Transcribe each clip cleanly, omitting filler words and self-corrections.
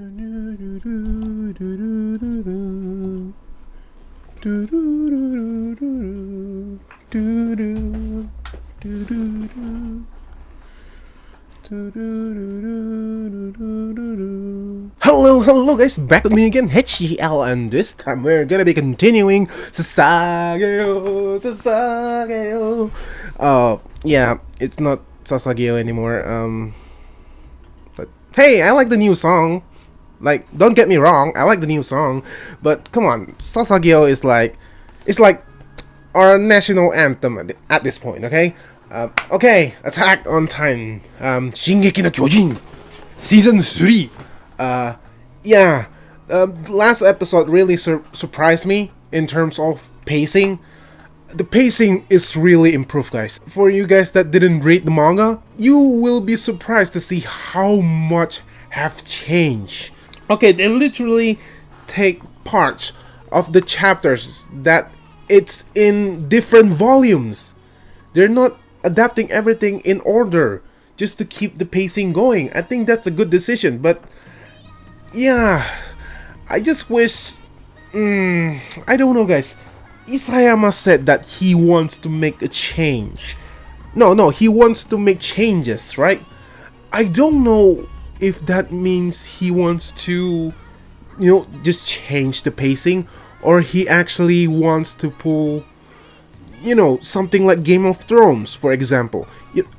Hello guys, back with me again, HCL, and this time we're gonna be continuing Sasageo. Yeah, it's not Sasageo anymore, but hey, I like the new song. Like, don't get me wrong, I like the new song, but come on, Sasageo is it's like our national anthem at this point, okay? Okay, Attack on Titan, Shingeki no Kyojin, Season 3. Yeah, last episode really surprised me in terms of pacing. The pacing is really improved, guys. For you guys that didn't read the manga, you will be surprised to see how much have changed. Okay, they literally take parts of the chapters that it's in different volumes. They're not adapting everything in order just to keep the pacing going. I think that's a good decision, but yeah, I just wish... I don't know, guys. Isayama said that he wants to make a change. No, he wants to make changes, right? I don't know if that means he wants to, just change the pacing, or he actually wants to pull, something like Game of Thrones, for example.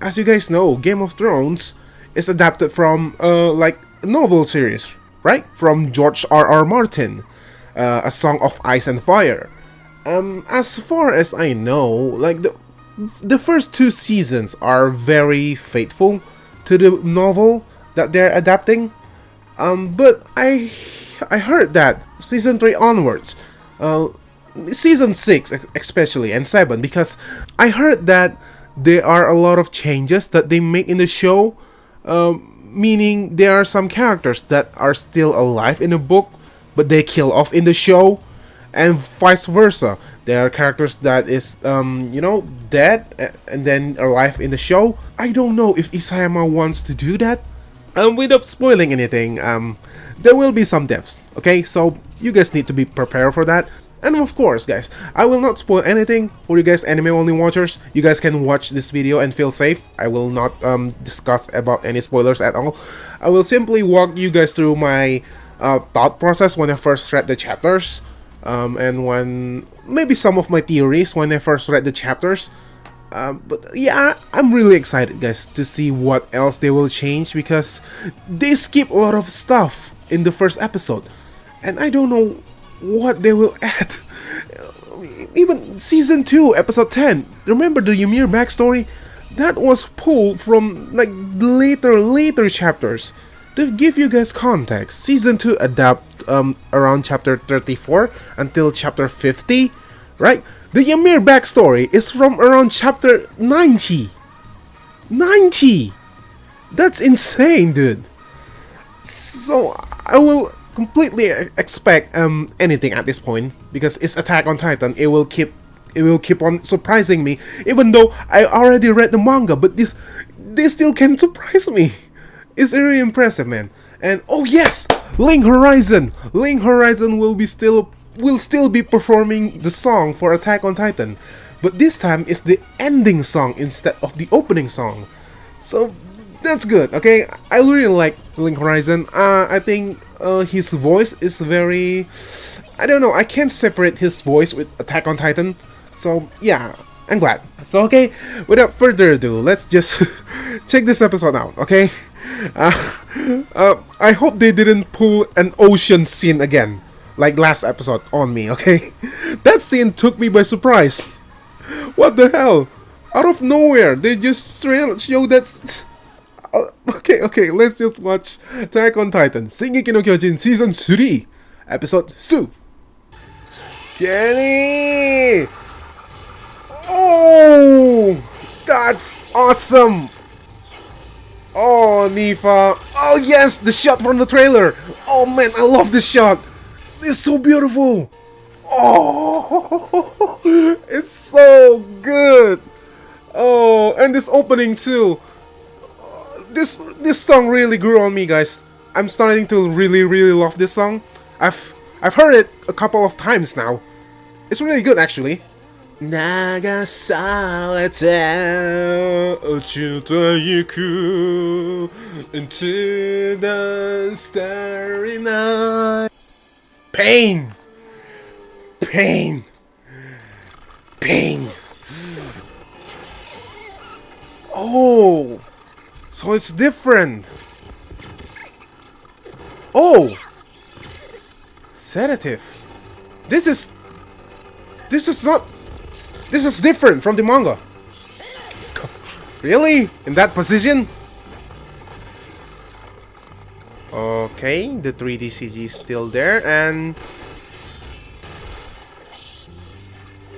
As you guys know, Game of Thrones is adapted from, like, a novel series, right? From George R.R. Martin, A Song of Ice and Fire. As far as I know, like, the first two seasons are very faithful to the novel that they're adapting. But I heard that season 3 onwards, season 6 especially, and 7, because I heard that there are a lot of changes that they make in the show, meaning there are some characters that are still alive in the book, but they kill off in the show, and vice versa. There are characters that is, dead and then alive in the show. I don't know if Isayama wants to do that. Without spoiling anything, there will be some deaths, okay? So you guys need to be prepared for that. And of course, guys, I will not spoil anything for you guys anime-only watchers. You guys can watch this video and feel safe. I will not discuss about any spoilers at all. I will simply walk you guys through my thought process when I first read the chapters, and when maybe some of my theories when I first read the chapters. But yeah, I'm really excited, guys, to see what else they will change, because they skip a lot of stuff in the first episode, and I don't know what they will add. Even season 2 episode 10, remember the Ymir backstory? That was pulled from like later chapters to give you guys context. Season 2 adapt around chapter 34 until chapter 50, right? The Ymir backstory is from around chapter 90. 90! That's insane, dude. So I will completely expect anything at this point, because it's Attack on Titan. It will keep on surprising me, even though I already read the manga, but they still can surprise me. It's really impressive, man. And oh yes, Link Horizon will still be performing the song for Attack on Titan, but this time it's the ending song instead of the opening song. So that's good, okay? I really like Link Horizon. I think his voice is very... I don't know, I can't separate his voice with Attack on Titan. So yeah, I'm glad. So okay, without further ado, let's just check this episode out, okay? I hope they didn't pull an ocean scene again, like last episode, on me, okay? That scene took me by surprise. What the hell? Out of nowhere, they just straight up show that... Okay, let's just watch Attack on Titan, Shingeki no Kyojin Season 3, Episode 2. Kenny! Oh! That's awesome! Oh, Nifa. Oh yes, the shot from the trailer. Oh man, I love this shot. It's so beautiful. Oh, it's so good. Oh, and this opening too. This song really grew on me, guys. I'm starting to really love this song. I've heard it a couple of times now. It's really good actually. Naga salete uchuta yuku into the starry night. Pain, pain, pain. Oh, so it's different. Oh, sedative. This is this is not this is different from the manga. Really? In that position? Okay, the 3D CG is still there and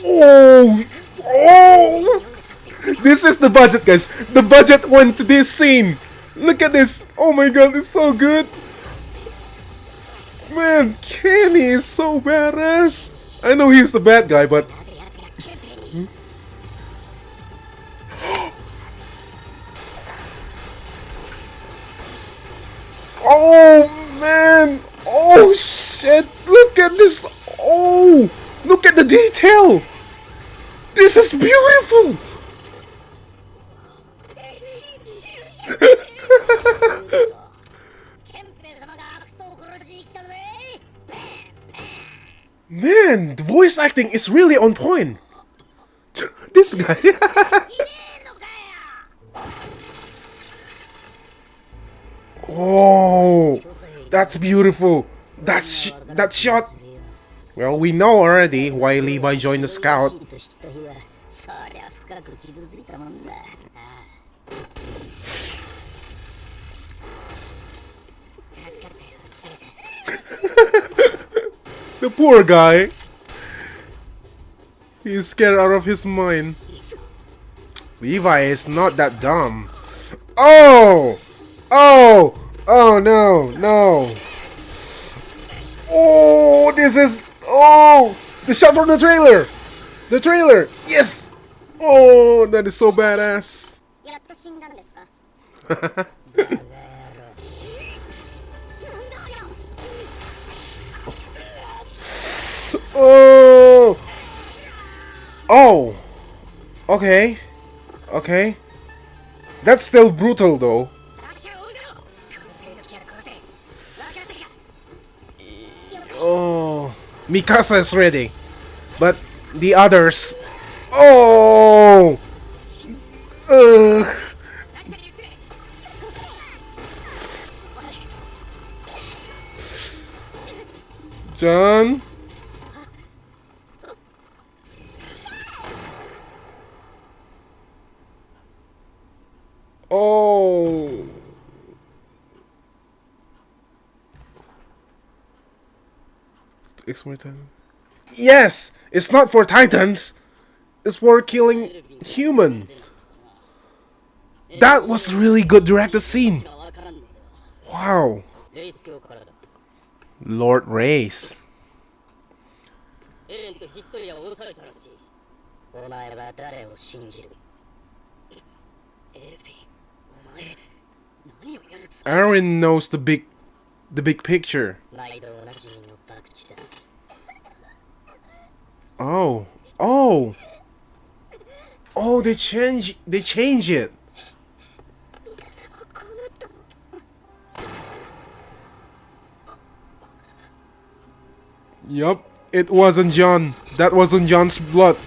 oh, oh! This is the budget, guys. The budget went to this scene. Look at this. Oh my god, it's so good. Man, Kenny is so badass. I know he's the bad guy, but oh man! Oh shit! Look at this! Oh! Look at the detail! This is beautiful! Man, the voice acting is really on point. This guy. Oh, that's beautiful. That shot. Well, we know already why Levi joined the scout. The poor guy. He's scared out of his mind. Levi is not that dumb. Oh! Oh! Oh no, no. Oh, this is... Oh! The shot from the trailer! The trailer! Yes! Oh, that is so badass. Oh! Oh! Okay. Okay. That's still brutal though. Oh, Mikasa is ready, but the others. Oh, ugh. John. Oh. Yes, it's not for Titans. It's for killing human. That was really good directed scene. Wow. Lord Race. Aaron knows the big picture. Oh. Oh. Oh, they change it. Yup, it wasn't John. That wasn't John's blood.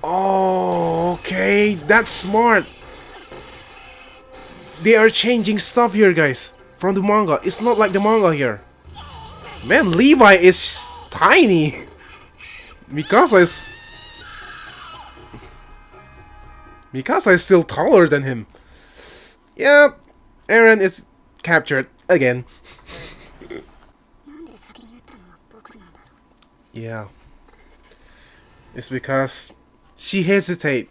Oh, okay, that's smart. They are changing stuff here, guys, from the manga. It's not like the manga here. Man, Levi is tiny. Mikasa is still taller than him. Yep, Eren is captured again. Yeah. It's because she hesitated.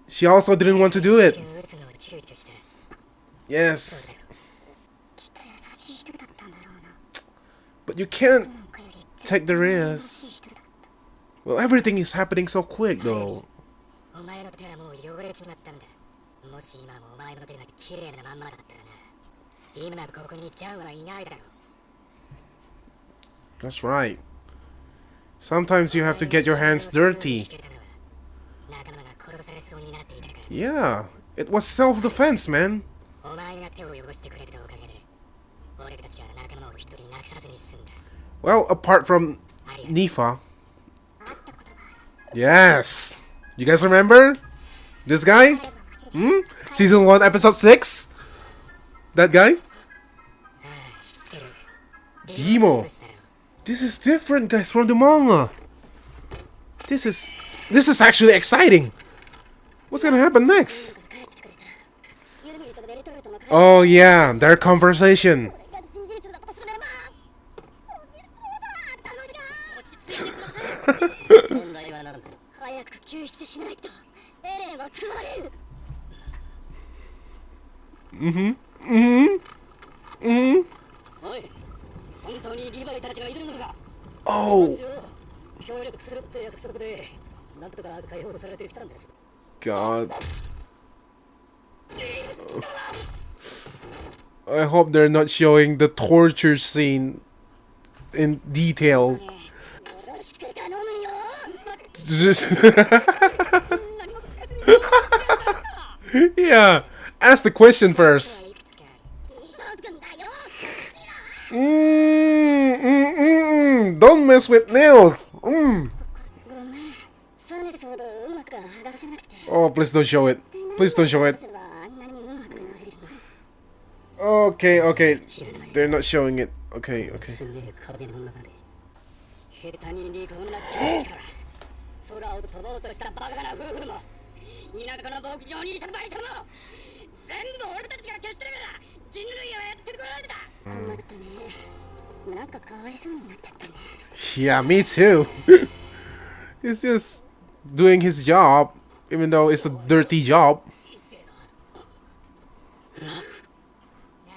She also didn't want to do it. Yes. But you can't take the risk. Well, everything is happening so quick though. That's right. Sometimes you have to get your hands dirty. Yeah, it was self-defense, man. Well, apart from Nifa. Yes. You guys remember this guy? Hmm? Season 1, episode 6? That guy? Emo. This is different, guys, from the manga. This is actually exciting. What's gonna happen next? Oh yeah, their conversation. Oh. God. I hope they're not showing the torture scene in detail. Yeah, ask the question first. Don't mess with nails. Oh, please don't show it. Please don't show it. Okay, okay. They're not showing it. Okay, okay. Yeah, me too. He's just doing his job, even though it's a dirty job.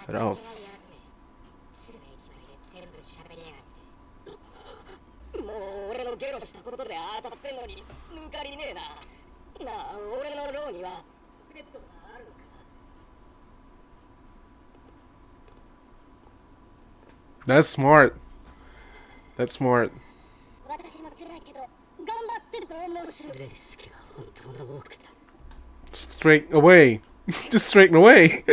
Ralph. That's smart. That's smart. Straight away. Just straight away.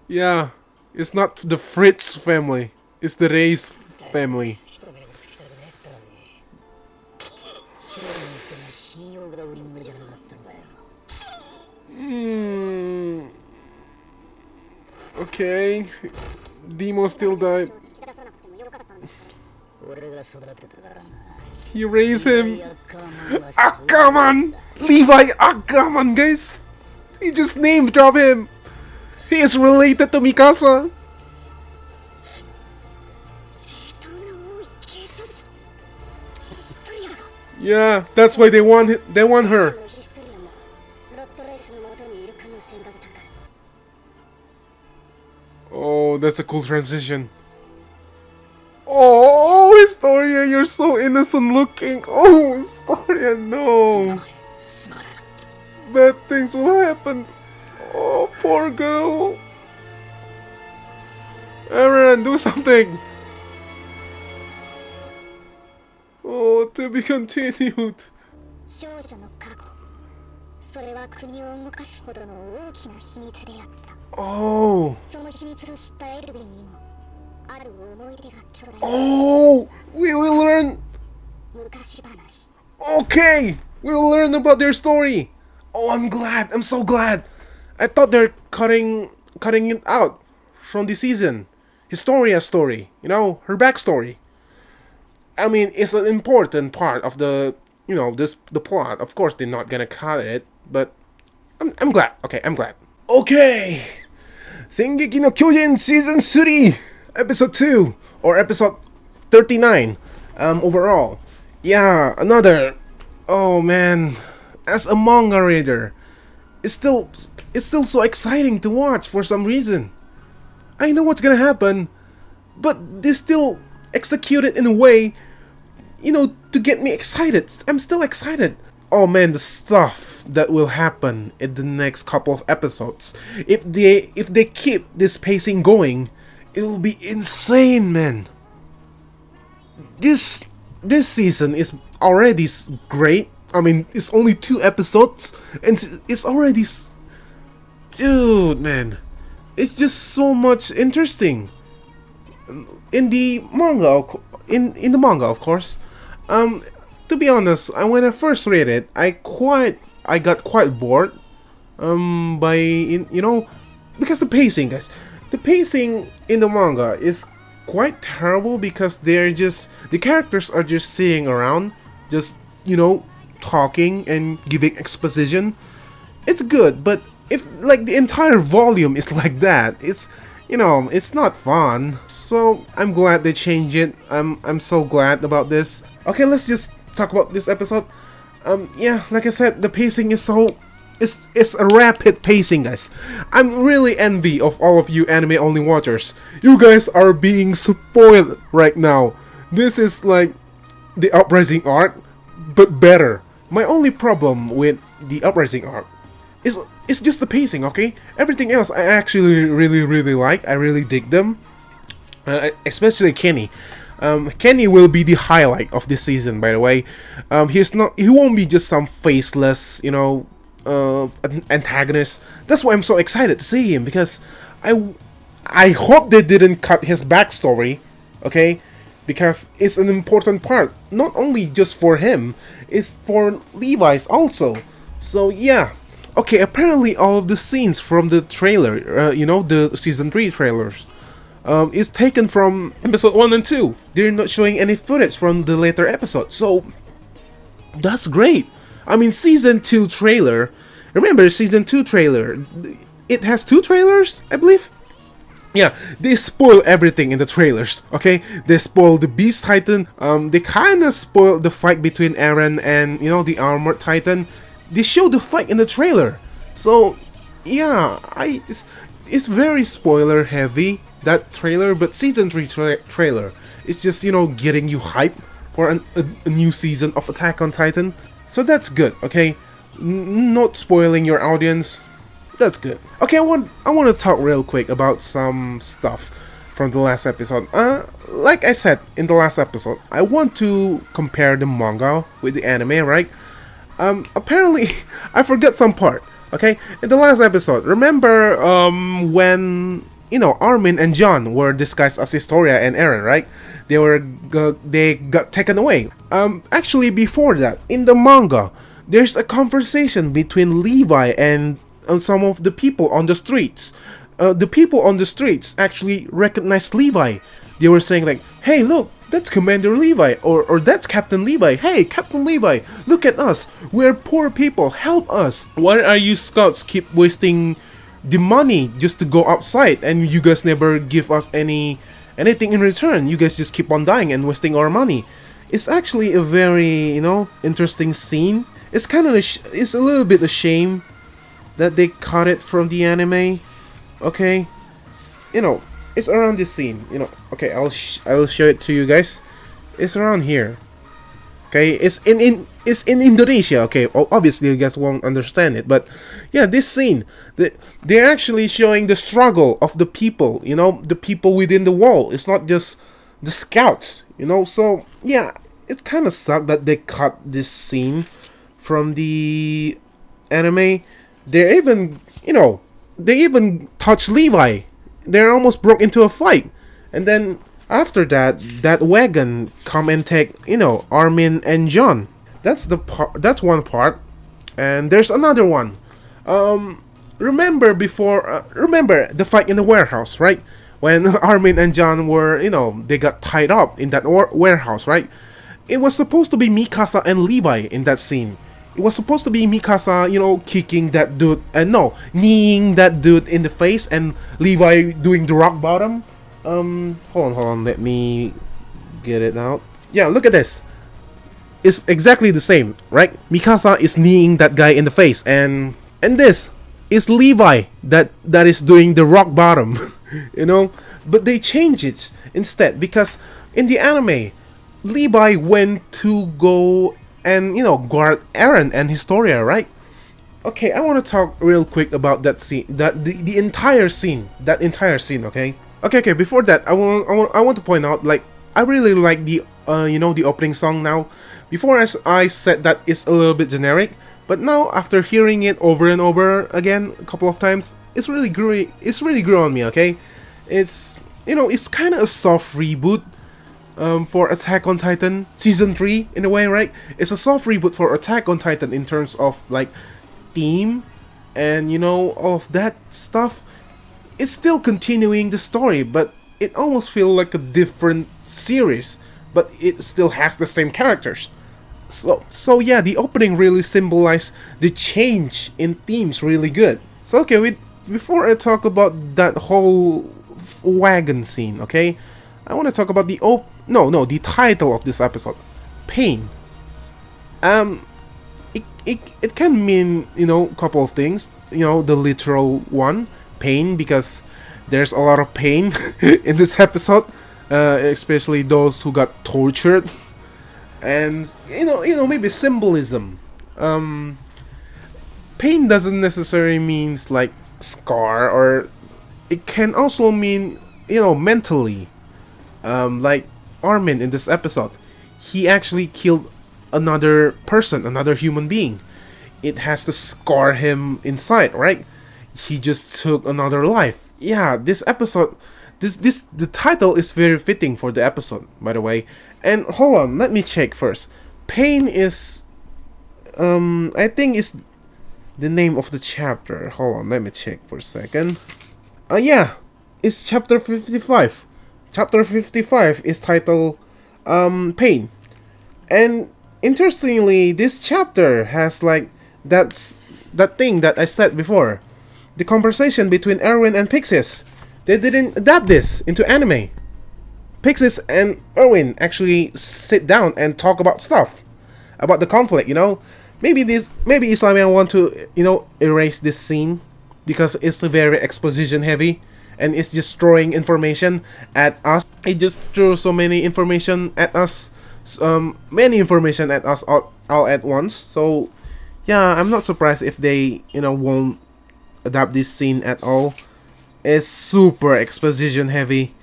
Yeah. It's not the Fritz family. It's the Reyes family. Okay. Demo still died. He raised him. Ah, come on! Levi, ah, come on, guys! He just name drop him! He is related to Mikasa! Yeah, that's why they want her. Oh, that's a cool transition. Oh, Historia, you're so innocent looking. Oh, Historia, no. Bad things will happen. Oh, poor girl. Aaron, do something. Oh, to be continued. Oh. Oh, we will learn. Okay, we will learn about their story. Oh, I'm glad. I'm so glad. I thought they're cutting it out from the season. Historia's story, you know, her backstory. I mean, it's an important part of the, you know, the plot. Of course, they're not gonna cut it, but I'm glad. Okay, I'm glad. Okay, Shingeki no Kyojin season 3, episode 2 or episode 39. Overall, yeah, another. Oh man, as a manga reader, it's still so exciting to watch for some reason. I know what's gonna happen, but they still execute it in a way, you know, to get me excited. I'm still excited. Oh man, the stuff stuff that will happen in the next couple of episodes. If they keep this pacing going, it will be insane, man. This this season is already great. I mean, it's only 2 episodes, and it's already dude, man. It's just so much interesting in the manga. In the manga, of course. To be honest, when I first read it, I got quite bored. By because the pacing in the manga is quite terrible because the characters are just sitting around, just talking and giving exposition. It's good, but if like the entire volume is like that, it's not fun. So I'm glad they changed it. I'm so glad about this. Okay, let's just talk about this episode. Yeah, like I said, the pacing is it's a rapid pacing, guys. I'm really envy of all of you anime only watchers. You guys are being spoiled right now. This is like the Uprising arc, but better. My only problem with the Uprising arc is just the pacing, okay? Everything else I actually really like. I really dig them. Especially Kenny. Kenny will be the highlight of this season, by the way. He won't be just some faceless, antagonist. That's why I'm so excited to see him, because I hope they didn't cut his backstory, okay? Because it's an important part, not only just for him, it's for Levi's also. So yeah. Okay, apparently all of the scenes from the trailer, the season 3 trailers, is taken from episode 1 and 2. They're not showing any footage from the later episodes, so that's great. I mean, season 2 trailer. Remember, season 2 trailer. It has 2 trailers, I believe. Yeah, they spoil everything in the trailers. Okay, they spoil the Beast Titan. They kind of spoil the fight between Eren and the Armored Titan. They show the fight in the trailer. So yeah, it's very spoiler heavy, that trailer. But season 3 trailer, it's just getting you hype for a new season of Attack on Titan. So that's good, okay? Not spoiling your audience. That's good. Okay, I want to talk real quick about some stuff from the last episode. Like I said in the last episode, I want to compare the manga with the anime, right? Apparently, I forgot some part. Okay, in the last episode, remember when Armin and John were disguised as Historia and Eren, right? They got taken away. Actually, before that, in the manga, there's a conversation between Levi and some of the people on the streets. The people on the streets actually recognized Levi. They were saying like, "Hey, look, that's Commander Levi, or that's Captain Levi. Hey, Captain Levi, look at us. We're poor people. Help us. Why are you scouts keep wasting the money just to go outside, and you guys never give us anything in return? You guys just keep on dying and wasting our money." It's actually a very interesting scene. It's kind of it's a little bit a shame that they cut it from the anime. Okay, it's around this scene. Okay, I will show it to you guys. It's around here. Okay, it's in Indonesia. Okay, obviously you guys won't understand it, but yeah, this scene, they're actually showing the struggle of the people. The people within the wall. It's not just the scouts. So yeah, it kind of sucked that they cut this scene from the anime. They even touched Levi. They almost broke into a fight, and then after that wagon come and take Armin and John. That's one part, and there's another one. Remember the fight in the warehouse, right? When Armin and John were they got tied up in that warehouse, right? It was supposed to be Mikasa and Levi in that scene. It was supposed to be Mikasa, kicking that dude, kneeing that dude in the face, and Levi doing the rock bottom. Hold on, let me get it out. Yeah, look at this. It's exactly the same, right? Mikasa is kneeing that guy in the face, and this is Levi that is doing the rock bottom, But they changed it instead, because in the anime, Levi went to go and guard Eren and Historia, right? Okay, I want to talk real quick about that scene, the entire scene, okay? Okay, before that, I want to point out, like, I really like the, the opening song now. Before, as I said, that it's a little bit generic, but now, after hearing it over and over again a couple of times, it's really grew on me, okay? It's, it's kind of a soft reboot, for Attack on Titan Season 3, in a way, right? It's a soft reboot for Attack on Titan in terms of, like, theme and, all of that stuff. It's still continuing the story, but it almost feels like a different series, but it still has the same characters. So yeah, the opening really symbolized the change in themes really good. So okay, before I talk about that whole wagon scene, okay, I want to talk about the title of this episode, Pain. Um, it can mean, a couple of things. The literal one, pain, because there's a lot of pain in this episode, especially those who got tortured, and maybe symbolism. Pain doesn't necessarily means like scar, or it can also mean mentally. Like Armin in this episode, he actually killed another person, another human being. It has to scar him inside, right? He just took another life. Yeah, this episode, the title is very fitting for the episode, by the way. And hold on, let me check first. Pain is, I think is the name of the chapter. Hold on, let me check for a second. Yeah, it's chapter 55. Chapter 55 is titled, Pain. And interestingly, this chapter has like that thing that I said before. The conversation between Erwin and Pixis. They didn't adapt this into anime. Pixis and Erwin actually sit down and talk about stuff. About the conflict, Maybe Islamian want to, erase this scene because it's very exposition heavy and it's just throwing information at us. It just threw so many information at us, many information at us all at once. So yeah, I'm not surprised if they won't adapt this scene at all. It's super exposition heavy,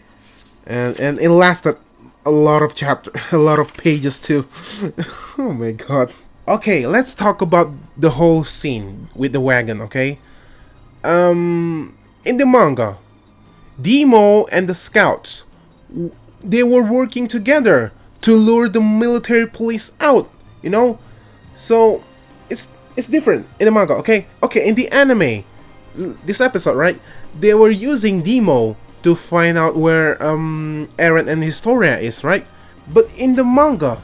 and it lasted a lot of a lot of pages too. Oh my god. Okay, let's talk about the whole scene with the wagon. Okay, in the manga, Demo and the scouts, they were working together to lure the military police out, So it's different in the manga, okay? Okay, in the anime, this episode, right? They were using Demo to find out where Eren and Historia is, right? But in the manga,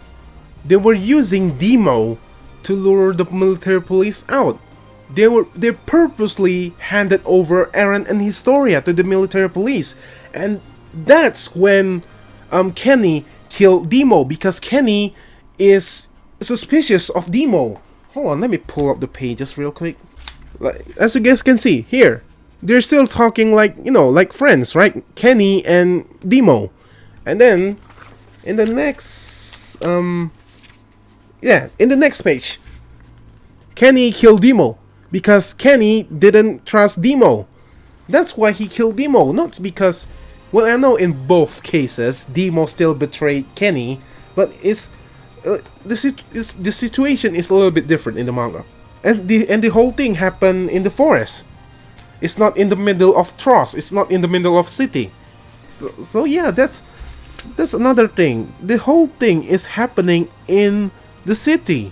they were using Demo to lure the military police out. They purposely handed over Eren and Historia to the military police, and that's when Kenny killed Demo, because Kenny is suspicious of Demo. Hold on, let me pull up the pages real quick. Like, as you guys can see here, they're still talking like like friends, right? Kenny and Demo, and then in the next in the next page, Kenny killed Demo because Kenny didn't trust Demo. That's why he killed Demo, not because, well, I know in both cases Demo still betrayed Kenny, but the situation is a little bit different in the manga, and the whole thing happened in the forest. It's not in the middle of Tross. It's not in the middle of city. So yeah, that's another thing. The whole thing is happening in the city.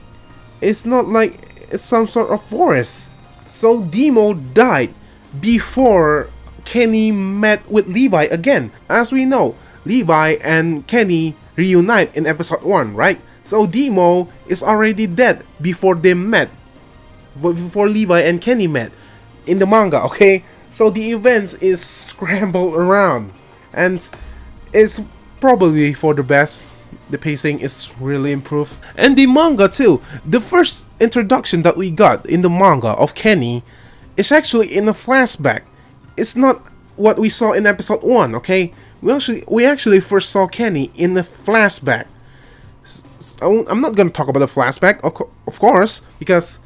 It's not like it's some sort of forest. So Demo died before Kenny met with Levi again. As we know, Levi and Kenny reunite in episode 1, right? So Demo is already dead before they met. Before Levi and Kenny met in the manga, okay? So the events is scrambled around, and it's probably for the best. The pacing is really improved, and the manga too. The first introduction that we got in the manga of Kenny is actually in a flashback. It's not what we saw in episode 1, okay? We actually first saw Kenny in a flashback. So I'm not gonna talk about the flashback, of course, because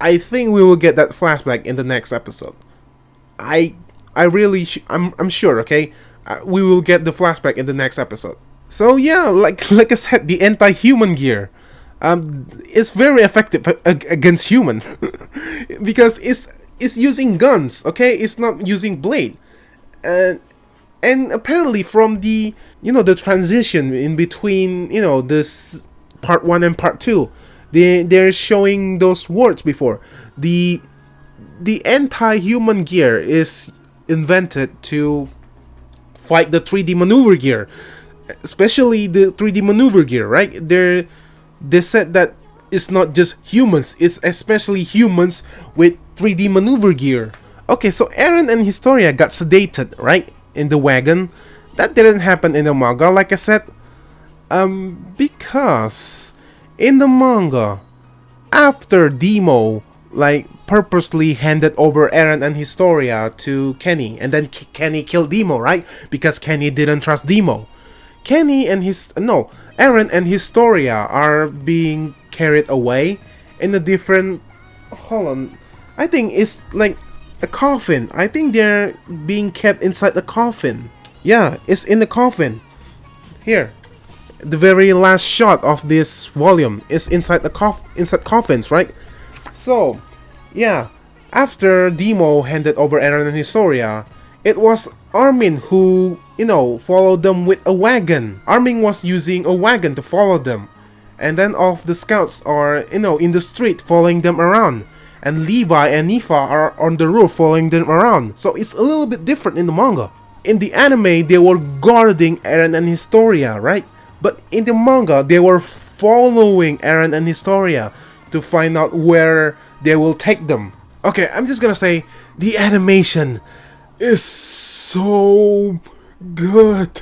I think we will get that flashback in the next episode. I I really I'm sure, okay? We will get the flashback in the next episode. So yeah, like I said, the anti-human gear is very effective against human because it's using guns, okay? It's not using blade. And apparently from the the transition in between this part 1 and part 2, they're showing those words before. The anti-human gear is invented to fight the 3D maneuver gear, especially the 3D maneuver gear, right? They said that it's not just humans, it's especially humans with 3D maneuver gear. Okay, so Eren and Historia got sedated, right, in the wagon. That didn't happen in the manga, like I said, because in the manga, after Demo purposely handed over Eren and Historia to Kenny, and then Kenny killed Demo, right? Because Kenny didn't trust Demo. Eren and Historia are being carried away in a different. Hold on, I think it's like a coffin. I think they're being kept inside the coffin. Yeah, it's in the coffin. Here, the very last shot of this volume is inside the inside coffins, right? So, yeah, after Demo handed over Eren and Historia, it was Armin who, followed them with a wagon. Armin was using a wagon to follow them. And then all of the scouts are, in the street following them around. And Levi and Nifa are on the roof following them around. So it's a little bit different in the manga. In the anime, they were guarding Eren and Historia, right? But in the manga, they were following Eren and Historia to find out where they will take them. Okay, I'm just gonna say, the animation is so good.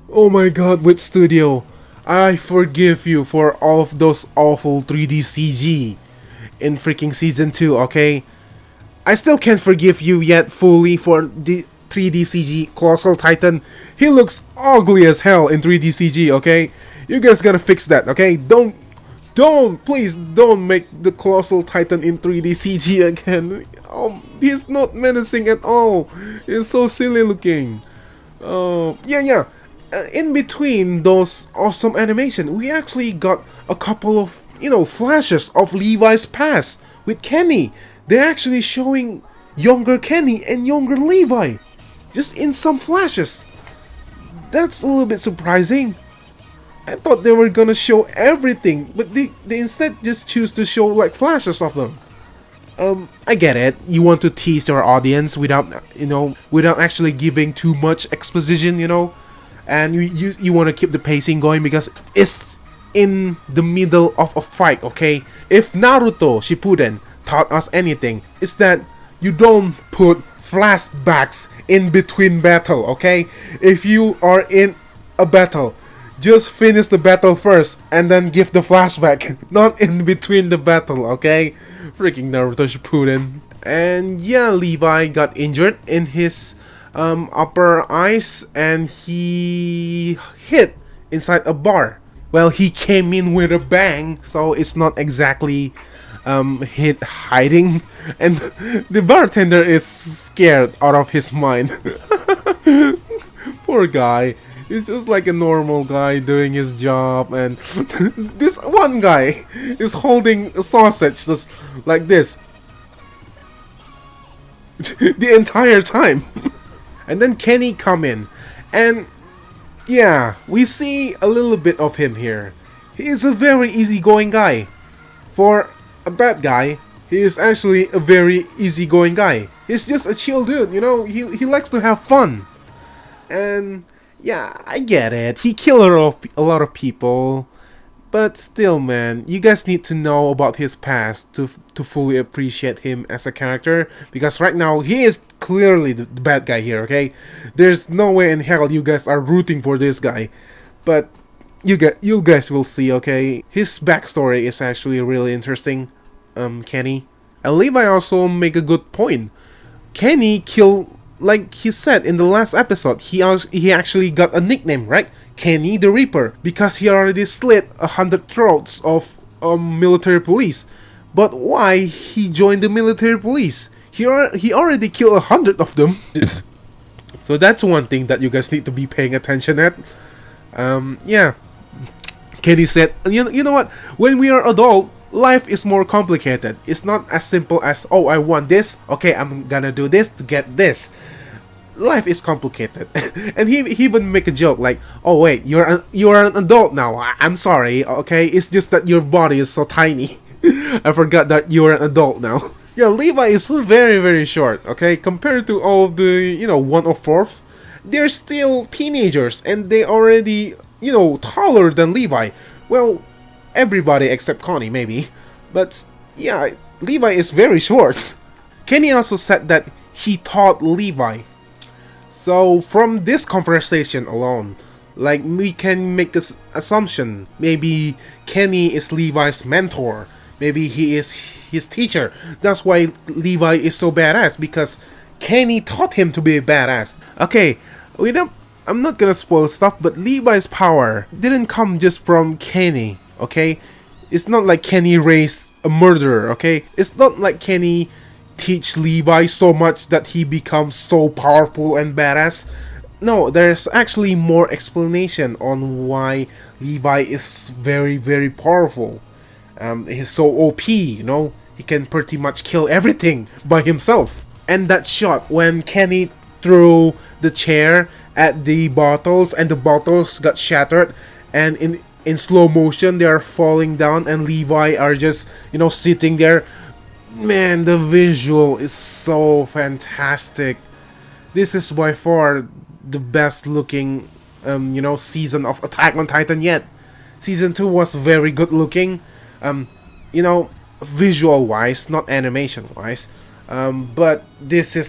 Oh my god, with Studio, I forgive you for all of those awful 3D CG in freaking season 2, okay? I still can't forgive you yet fully for the 3D CG Colossal Titan. He looks ugly as hell in 3D CG, okay? You guys gotta fix that, okay? Please don't make the Colossal Titan in 3D CG again. He's not menacing at all. He's so silly looking. Yeah. In between those awesome animation, we actually got a couple of, flashes of Levi's past with Kenny. They're actually showing younger Kenny and younger Levi, just in some flashes. That's a little bit surprising. I thought they were gonna show everything, but they instead just choose to show flashes of them. I get it. You want to tease your audience without actually giving too much exposition, and you want to keep the pacing going because it's in the middle of a fight, okay? If Naruto Shippuden taught us anything, it's that you don't put flashbacks in between battle, okay? If you are in a battle, just finish the battle first and then give the flashback, not in between the battle, okay? Freaking Naruto Shippuden. And yeah, Levi got injured in his upper eyes and he hit inside a bar. Well, he came in with a bang, so it's not exactly hit hiding, and the bartender is scared out of his mind. Poor guy. He's just like a normal guy doing his job, and this one guy is holding a sausage just like this the entire time. And then Kenny come in, and yeah, we see a little bit of him here. He is a very easygoing guy. For a bad guy, he is actually a very easygoing guy. He's just a chill dude, he likes to have fun. And yeah, I get it. He killed a lot of people. But still, man, you guys need to know about his past to fully appreciate him as a character. Because right now, he is clearly the bad guy here, okay? There's no way in hell you guys are rooting for this guy. But you guys will see, okay? His backstory is actually really interesting, Kenny. And Levi also make a good point. Kenny killed, like he said in the last episode, he actually got a nickname, right? Kenny the Reaper, because he already slit 100 throats of military police. But why he joined the military police? He already killed 100 of them. So that's one thing that you guys need to be paying attention at. Yeah. Kenny said, you know what? When we are adult, life is more complicated. It's not as simple as, oh, I want this. Okay, I'm gonna do this to get this. Life is complicated. And he even make a joke like, oh wait, you're an adult now. I'm sorry. Okay, it's just that your body is so tiny. I forgot that you're an adult now. Yeah, Levi is very, very short, okay? Compared to all of the, 1/4, they're still teenagers and they already, taller than Levi. Well, everybody except Connie, maybe. But, yeah, Levi is very short. Kenny also said that he taught Levi. So, from this conversation alone, like, we can make this assumption. Maybe Kenny is Levi's mentor. Maybe he is his teacher. That's why Levi is so badass, because Kenny taught him to be a badass. Okay, I'm not gonna spoil stuff, but Levi's power didn't come just from Kenny, okay? It's not like Kenny raised a murderer, okay? It's not like Kenny teach Levi so much that he becomes so powerful and badass. No, there's actually more explanation on why Levi is very, very powerful. He's so OP, he can pretty much kill everything by himself. And that shot when Kenny threw the chair at the bottles and the bottles got shattered, and in slow motion they are falling down and Levi are just, sitting there. Man, the visual is so fantastic. This is by far the best looking, season of Attack on Titan yet. Season 2 was very good looking. Visual wise, not animation wise, but this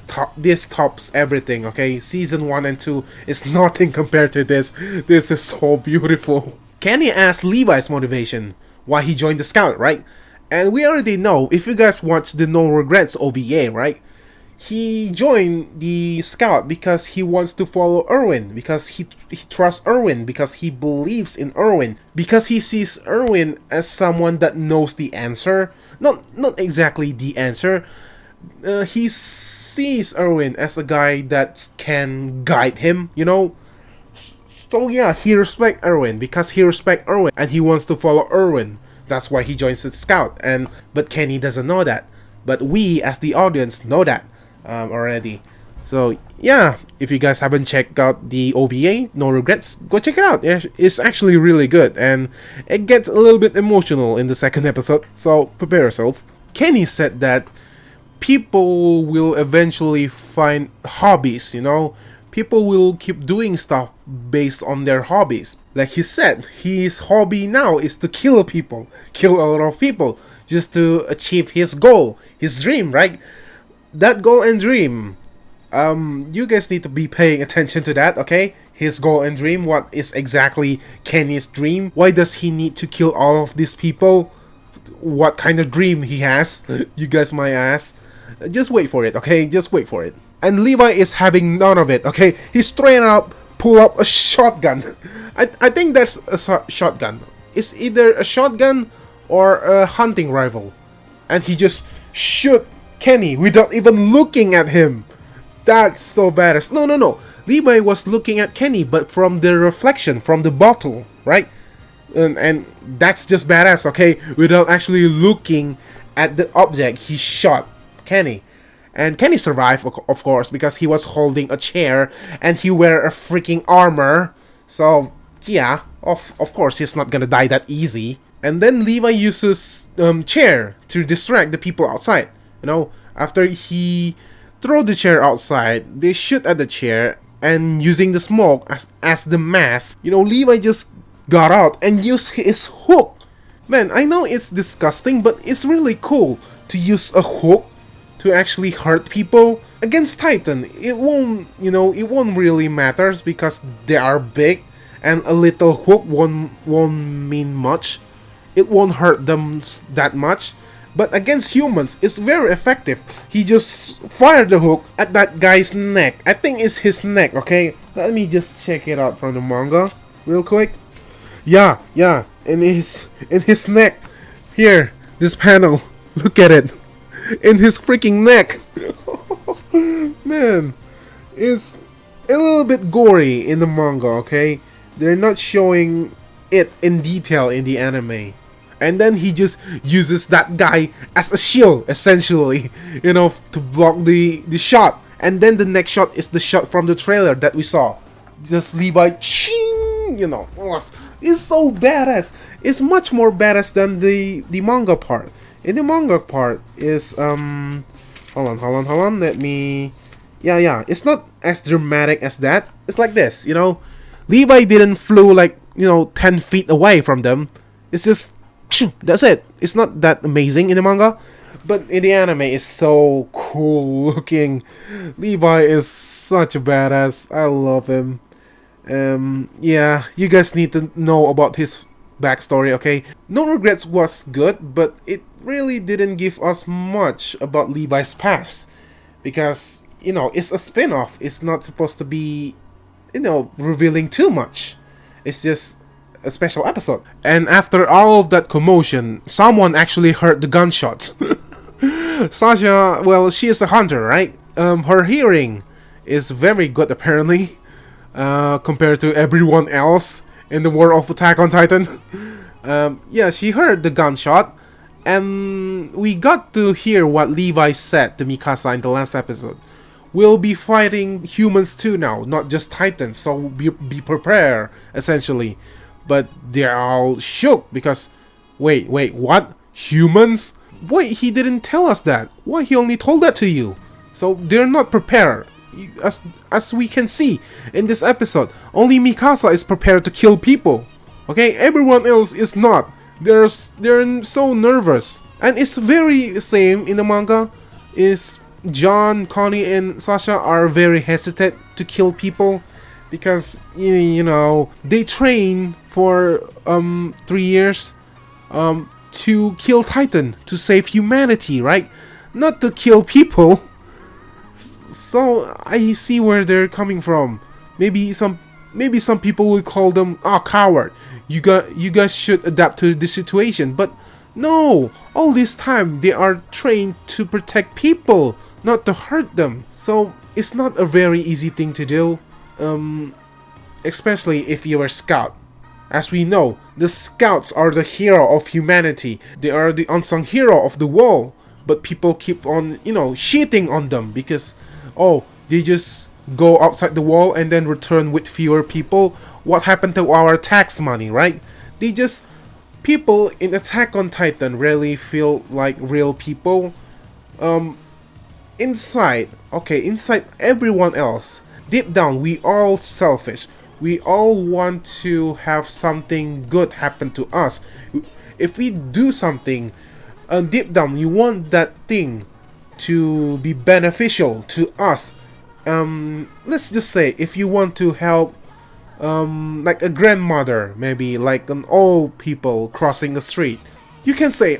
tops everything. Okay, season 1 and 2 is nothing compared to this. This is so beautiful. Kenny asked Levi's motivation, why he joined the Scout, right? And we already know, if you guys watch the No Regrets OVA, right? He joined the Scout because he wants to follow Erwin, because he trusts Erwin, because he believes in Erwin, because he sees Erwin as someone that knows the answer. Not exactly the answer. He sees Erwin as a guy that can guide him, So yeah, he respects Erwin because he respects Erwin and he wants to follow Erwin. That's why he joins the Scout. But Kenny doesn't know that. But we as the audience know that already. So yeah, if you guys haven't checked out the OVA, No Regrets, go check it out. It's actually really good, and it gets a little bit emotional in the second episode, so prepare yourself. Kenny said that people will eventually find hobbies, People will keep doing stuff based on their hobbies. Like he said, his hobby now is to kill people, kill a lot of people, just to achieve his goal, his dream, right? That goal and dream, you guys need to be paying attention to that, okay? His goal and dream, what is exactly Kenny's dream? Why does he need to kill all of these people? What kind of dream he has? You guys might ask. Just wait for it, okay? Just wait for it. And Levi is having none of it, okay? He straight up pull up a shotgun. I think that's a shotgun. It's either a shotgun or a hunting rifle. And he just shoot Kenny without even looking at him. That's so badass. No. Levi was looking at Kenny, but from the reflection, from the bottle, right? And that's just badass, okay? Without actually looking at the object, he shot Kenny. And Kenny survived, of course, because he was holding a chair and he wear a freaking armor. So, yeah, of course he's not gonna die that easy. And then Levi uses chair to distract the people outside. After he throw the chair outside, they shoot at the chair and using the smoke as the mask. Levi just got out and used his hook. Man, I know it's disgusting, but it's really cool to use a hook to actually hurt people. Against Titan, it won't really matter because they are big and a little hook won't mean much. It won't hurt them that much. But against humans, it's very effective. He just fired the hook at that guy's neck. I think it's his neck, okay? Let me just check it out from the manga real quick. Yeah, in his neck. Here, this panel. Look at it. In his freaking neck. Man, it's a little bit gory in the manga, okay? They're not showing it in detail in the anime. And then he just uses that guy as a shield, essentially, to block the shot. And then the next shot is the shot from the trailer that we saw. Just Levi, ching, it's so badass. It's much more badass than the manga part. In the manga part is hold on. Let me, yeah. It's not as dramatic as that. It's like this, Levi didn't flew like 10 feet away from them. It's just that's it. It's not that amazing in the manga, but in the anime, it's so cool looking. Levi is such a badass. I love him. Yeah, you guys need to know about his backstory, okay? No Regrets was good, but it really didn't give us much about Levi's past. Because, it's a spin-off. It's not supposed to be, revealing too much. It's just a special episode. And after all of that commotion, someone actually heard the gunshots. Sasha, well, she is a hunter, right? Her hearing is very good apparently, compared to everyone else in the world of Attack on Titan. Yeah, she heard the gunshot, and we got to hear what Levi said to Mikasa in the last episode. We'll be fighting humans too now, not just Titans, so be prepared, essentially. But they're all shook because, wait, what? Humans? Wait, he didn't tell us that. Why he only told that to you? So they're not prepared. As we can see in this episode, only Mikasa is prepared to kill people. Okay, everyone else is not. They're so nervous, and it's very same in the manga. Is John, Connie, and Sasha are very hesitant to kill people because they train for 3 years to kill Titan, to save humanity, right? Not to kill people. So I see where they're coming from. Maybe some people would call them coward. You guys should adapt to the situation. But no, all this time they are trained to protect people, not to hurt them. So it's not a very easy thing to do, especially if you're a scout. As we know, the scouts are the hero of humanity. They are the unsung hero of the wall. But people keep on, shitting on them because, they just go outside the wall and then return with fewer people. What happened to our tax money, right? People in Attack on Titan rarely feel like real people. Inside everyone else, deep down, we all selfish. We all want to have something good happen to us. If we do something, deep down, you want that thing to be beneficial to us. Let's just say, if you want to help, like a grandmother, maybe like an old people crossing a street, you can say,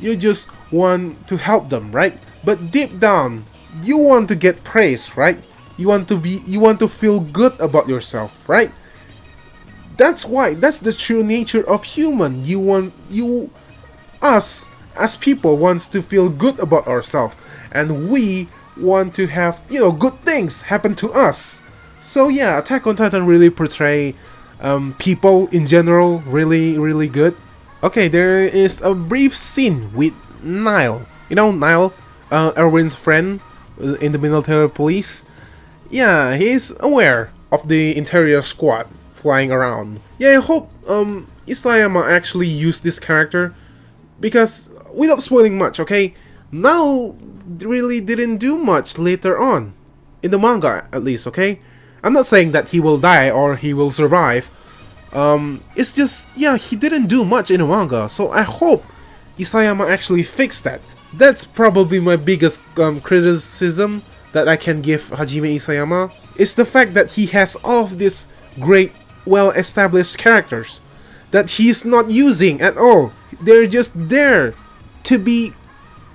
you just want to help them, right? But deep down, you want to get praise, right? You want to feel good about yourself, right? That's the true nature of human. Us as people wants to feel good about ourselves, and we want to have good things happen to us. So yeah, Attack on Titan really portray people in general really, really good. Okay, there is a brief scene with Nile. Nile, Erwin's friend in the military police. Yeah, he's aware of the interior squad flying around. Yeah, I hope Isayama actually used this character, because without spoiling much, okay, Nile really didn't do much later on in the manga, at least, okay? I'm not saying that he will die or he will survive. It's just, he didn't do much in the manga, so I hope Isayama actually fixed that. That's probably my biggest criticism that I can give Hajime Isayama. It's the fact that he has all of these great, well-established characters that he's not using at all. They're just there to be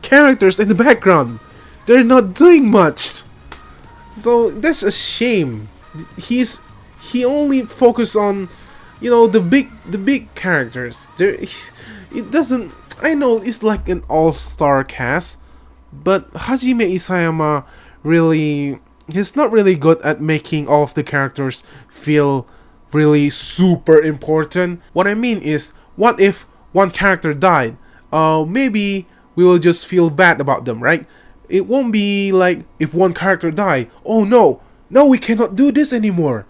characters in the background. They're not doing much. So that's a shame. He only focus on, the big characters. It doesn't. I know it's like an all-star cast, but Hajime Isayama really, he's not really good at making all of the characters feel really super important. What I mean is, what if one character died? Maybe we will just feel bad about them, right? It won't be like if one character died, oh no, no, we cannot do this anymore.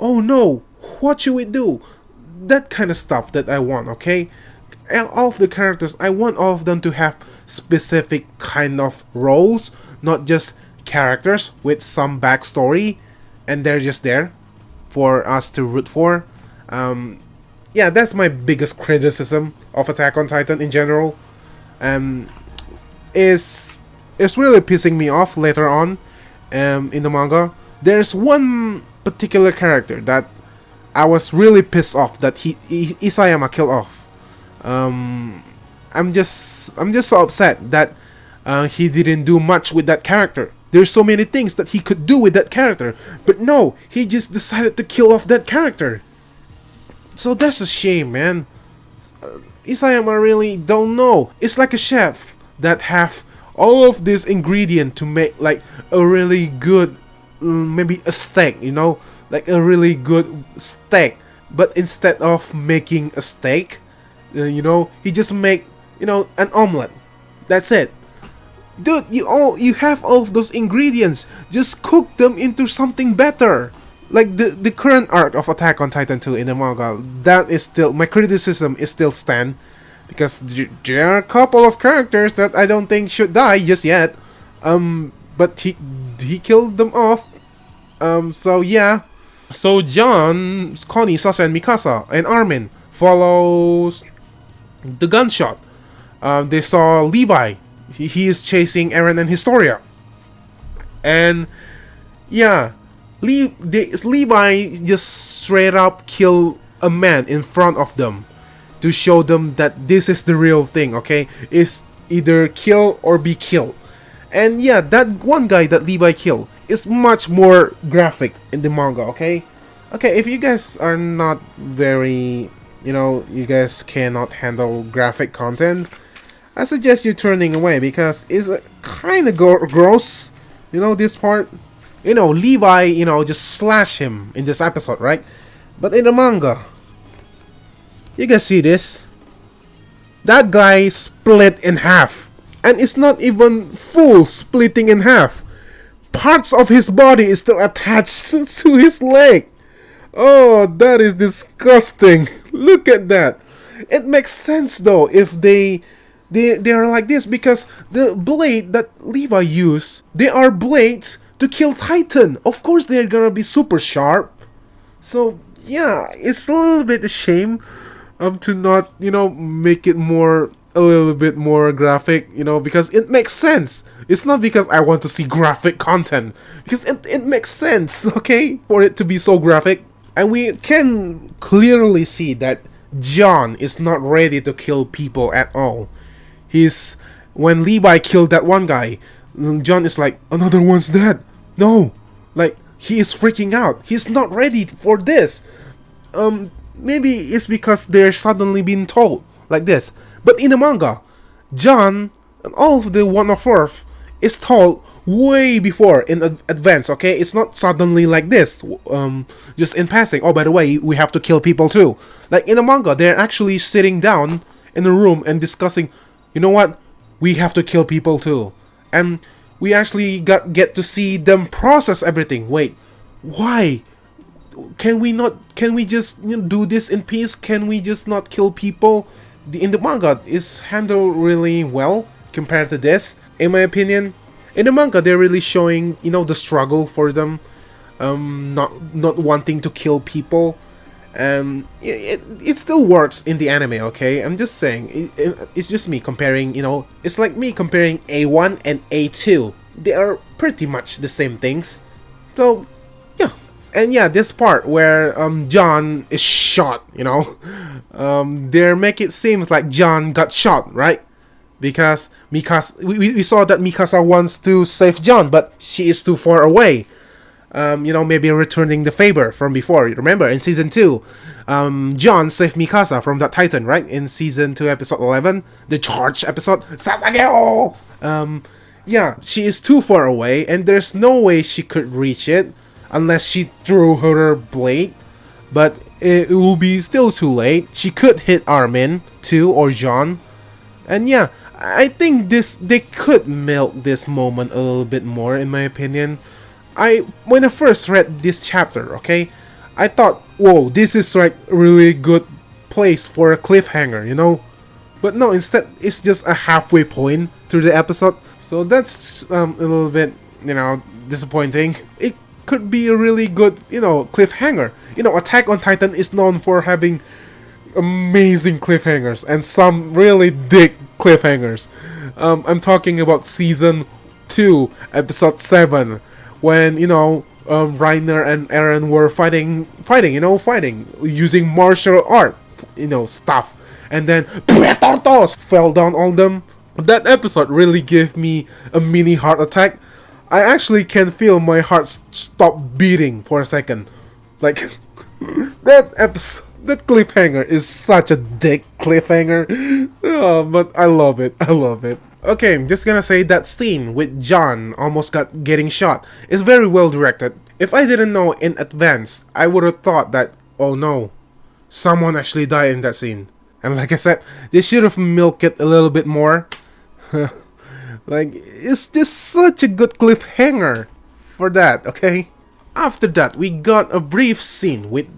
Oh no, what should we do? That kind of stuff that I want, okay? And all of the characters, I want all of them to have specific kind of roles, not just characters with some backstory, and they're just there for us to root for. Yeah, that's my biggest criticism of Attack on Titan in general. Um, is it's really pissing me off later on, in the manga. There's one particular character that I was really pissed off that Isayama killed off. I'm just so upset that he didn't do much with that character. There's so many things that he could do with that character, but no, he just decided to kill off that character. So that's a shame, man. Isayama really don't know. It's like a chef that have all of this ingredient to make like a really good, maybe a steak, you know, like a really good steak. But instead of making a steak, he just make, an omelet. That's it. Dude, you have all of those ingredients. Just cook them into something better. Like the current arc of Attack on Titan 2 in the manga, that is still, my criticism is still stand, because there are a couple of characters that I don't think should die just yet. But he killed them off. So yeah. So John, Connie, Sasa, and Mikasa, and Armin follows the gunshot. They saw Levi. He is chasing Eren and Historia. And yeah, Levi just straight up kill a man in front of them to show them that this is the real thing, okay? It's either kill or be killed. And yeah, that one guy that Levi killed is much more graphic in the manga, okay? Okay, if you guys are not very, you guys cannot handle graphic content, I suggest you turning away, because it's kind of gross, this part. Levi, just slash him in this episode, right? But in the manga, you guys see this? That guy split in half. And it's not even full splitting in half. Parts of his body is still attached to his leg. Oh, that is disgusting. Look at that. It makes sense though if they're like this, because the blade that Levi used, they are blades to kill Titan. Of course they're gonna be super sharp. So yeah, it's a little bit a shame to not, make it a little bit more graphic, because it makes sense. It's not because I want to see graphic content, because it makes sense, okay, for it to be so graphic. And we can clearly see that John is not ready to kill people at all. When Levi killed that one guy, John is like, another one's dead. No, like, he is freaking out. He's not ready for this. Maybe it's because they're suddenly being told like this. But in the manga, John and all of the One of Earth is told way before in advance, okay? It's not suddenly like this, just in passing. Oh, by the way, we have to kill people too. Like in the manga, they're actually sitting down in a room and discussing, you know what? We have to kill people too. And we actually get to see them process everything. Wait, why? Can we just do this in peace? Can we just not kill people? In the manga, it's handled really well compared to this, in my opinion. In the manga, they're really showing, the struggle for them, not wanting to kill people, and it still works in the anime. Okay, I'm just saying, it's just me comparing. It's like me comparing A1 and A2. They are pretty much the same things. So yeah. And yeah, this part where John is shot, they make it seem like John got shot, right? Because we saw that Mikasa wants to save John, but she is too far away. Maybe returning the favor from before. Remember, in season 2, John saved Mikasa from that Titan, right? In season 2, episode 11, the Charge episode. Sasageo! Yeah, she is too far away, and there's no way she could reach it unless she threw her blade. But it will be still too late. She could hit Armin, too, or John. And yeah, I think they could milk this moment a little bit more, in my opinion. When I first read this chapter, okay, I thought, whoa, this is like really good place for a cliffhanger, you know? But no, instead, it's just a halfway point through the episode. So that's a little bit, disappointing. It could be a really good, cliffhanger. Attack on Titan is known for having amazing cliffhangers and some really thick cliffhangers. I'm talking about season 2, episode 7, when Reiner and Eren were fighting using martial art, stuff, and then Tortos fell down on them. That episode really gave me a mini heart attack. I actually can feel my heart stop beating for a second. Like that episode. That cliffhanger is such a dick cliffhanger. Oh, but I love it. I love it. Okay, I'm just gonna say that scene with John almost getting shot is very well directed. If I didn't know in advance, I would have thought that, oh no, someone actually died in that scene. And like I said, they should have milked it a little bit more. Like, it's just such a good cliffhanger for that, okay? After that, we got a brief scene with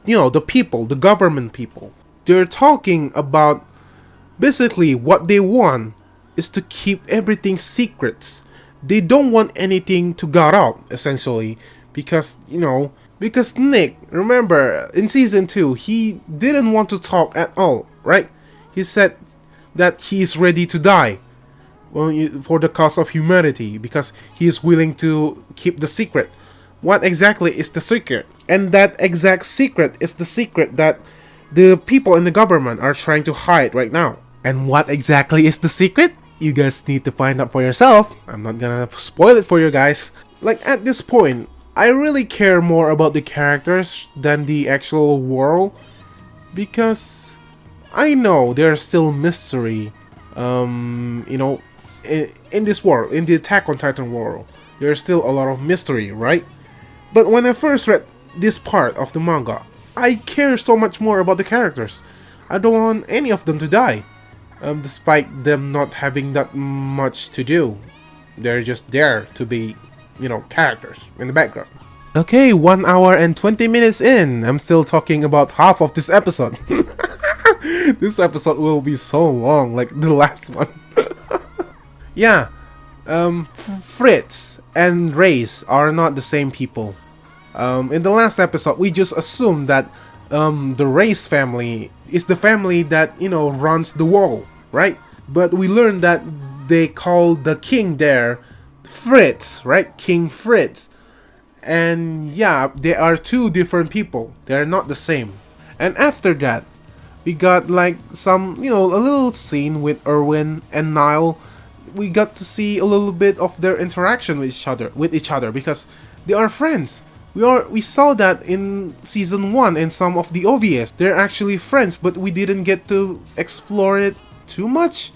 the people, the government people. They're talking about basically what they want is to keep everything secrets. They don't want anything to get out, essentially, because Nick, remember, in season 2, he didn't want to talk at all, right? He said that he is ready to die for the cause of humanity, because he is willing to keep the secret. What exactly is the secret? And that exact secret is the secret that the people in the government are trying to hide right now. And what exactly is the secret? You guys need to find out for yourself. I'm not gonna spoil it for you guys. Like, at this point, I really care more about the characters than the actual world, because I know there's still mystery, in this world, in the Attack on Titan world. There's still a lot of mystery, right? But when I first read this part of the manga, I care so much more about the characters. I don't want any of them to die, despite them not having that much to do. They're just there to be, characters in the background. Okay, 1 hour and 20 minutes in. I'm still talking about half of this episode. This episode will be so long, like the last one. Yeah, Fritz and Reis are not the same people. In the last episode, we just assumed that the Reis family is the family that, runs the wall, right? But we learned that they call the king there Fritz, right? King Fritz. And yeah, they are two different people. They're not the same. And after that, we got like some, a little scene with Erwin and Nile. We got to see a little bit of their interaction with each other because they are friends. We saw that in season 1 and some of the OVAs. They're actually friends, but we didn't get to explore it too much.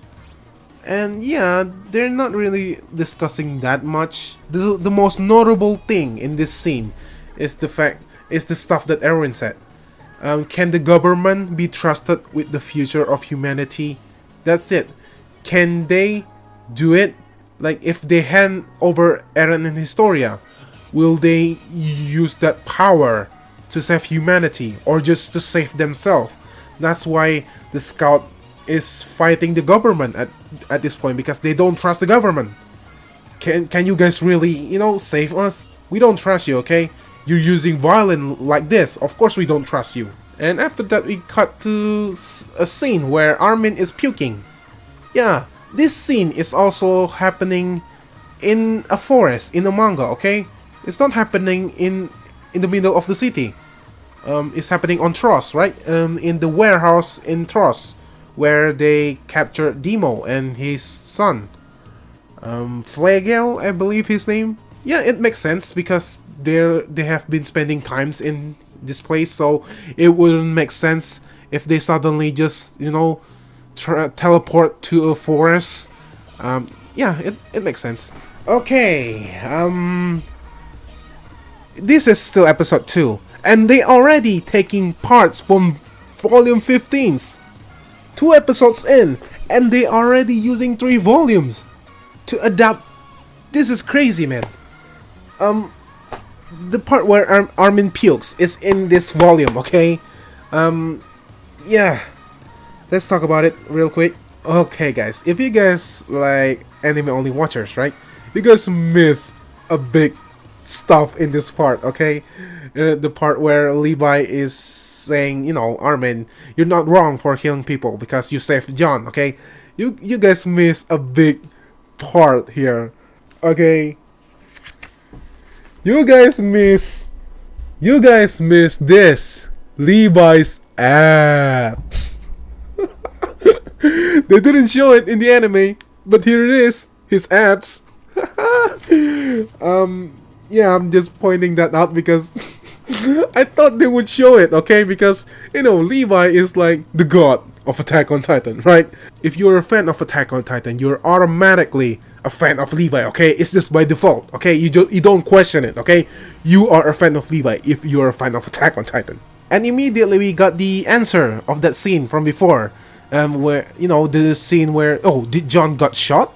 And yeah, they're not really discussing that much. The most notable thing in this scene is the stuff that Erwin said. Can the government be trusted with the future of humanity? That's it. Can they do it? Like, if they hand over Eren and Historia, will they use that power to save humanity or just to save themselves? That's why the scout is fighting the government at this point, because they don't trust the government. Can you guys really, save us? We don't trust you, okay? You're using violence like this. Of course we don't trust you. And after that, we cut to a scene where Armin is puking. Yeah, this scene is also happening in a forest in the manga, okay? It's not happening in the middle of the city. It's happening on Tross, right? In the warehouse in Tross, where they captured Demo and his son. Flegel, I believe his name. Yeah, it makes sense because they have been spending times in this place, so it wouldn't make sense if they suddenly just teleport to a forest. Yeah, it makes sense. Okay, this is still episode 2, and they already taking parts from volume 15. 2 episodes in, and they already using 3 volumes to adapt. This is crazy, man. The part where Armin pukes is in this volume, okay? Yeah. Let's talk about it real quick. Okay, guys, if you guys like anime only watchers, right? You guys miss a big stuff in this part, okay? The part where Levi is saying, Armin, you're not wrong for killing people because you saved John, okay? You guys miss a big part here, okay? You guys miss this. Levi's abs. They didn't show it in the anime, but here it is. His abs. Yeah, I'm just pointing that out because I thought they would show it, okay? Because, Levi is like the god of Attack on Titan, right? If you're a fan of Attack on Titan, you're automatically a fan of Levi, okay? It's just by default, okay? You don't question it, okay? You are a fan of Levi if you're a fan of Attack on Titan. And immediately we got the answer of that scene from before, where the scene where did John got shot?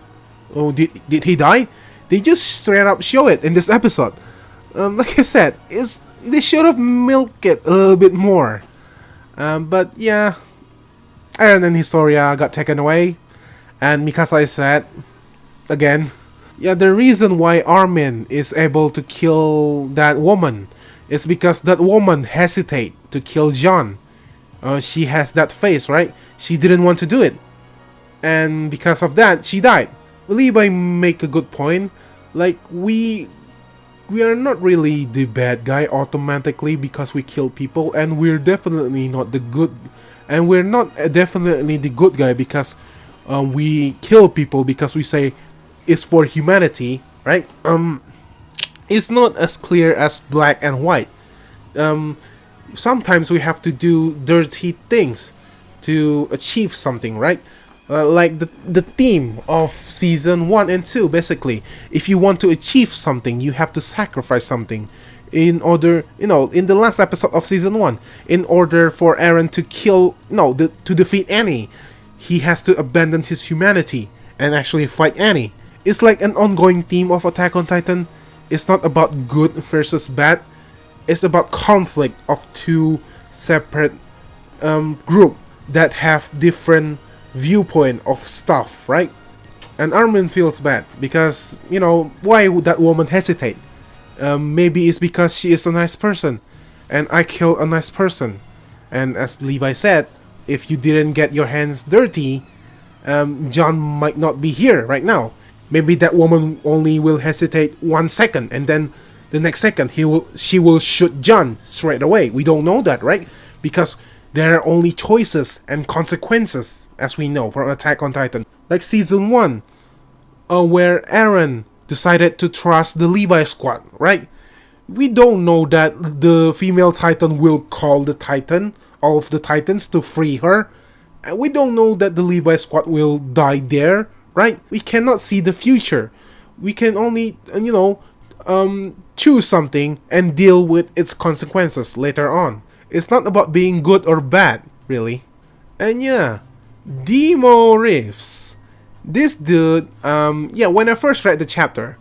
Oh, did he die? They just straight up show it in this episode. Like I said, they should have milked it a little bit more. But yeah, Eren and Historia got taken away, and Mikasa is sad again. Yeah, the reason why Armin is able to kill that woman is because that woman hesitate to kill John. She has that face, right? She didn't want to do it, and because of that, she died. Levi make a good point. Like, we are not really the bad guy automatically because we kill people, and we're definitely not the good, and we're not definitely the good guy because we kill people because we say it's for humanity, right? It's not as clear as black and white. Sometimes we have to do dirty things to achieve something, right? Like the theme of season 1 and 2, basically. If you want to achieve something, you have to sacrifice something. In order, in the last episode of season 1, in order for Eren to to defeat Annie, he has to abandon his humanity and actually fight Annie. It's like an ongoing theme of Attack on Titan. It's not about good versus bad. It's about conflict of two separate group that have different viewpoint of stuff, right? And Armin feels bad because, why would that woman hesitate? Maybe it's because she is a nice person and I killed a nice person. And as Levi said, if you didn't get your hands dirty, John might not be here right now. Maybe that woman only will hesitate 1 second, and then the next second she will shoot John straight away. We don't know that, right? Because there are only choices and consequences, as we know from Attack on Titan. Like season 1, where Eren decided to trust the Levi squad, right? We don't know that the female Titan will call the Titan, all of the Titans, to free her. And we don't know that the Levi squad will die there, right? We cannot see the future. We can only, choose something and deal with its consequences later on. It's not about being good or bad, really. And yeah, Demo Reeves. This dude, when I first read the chapter,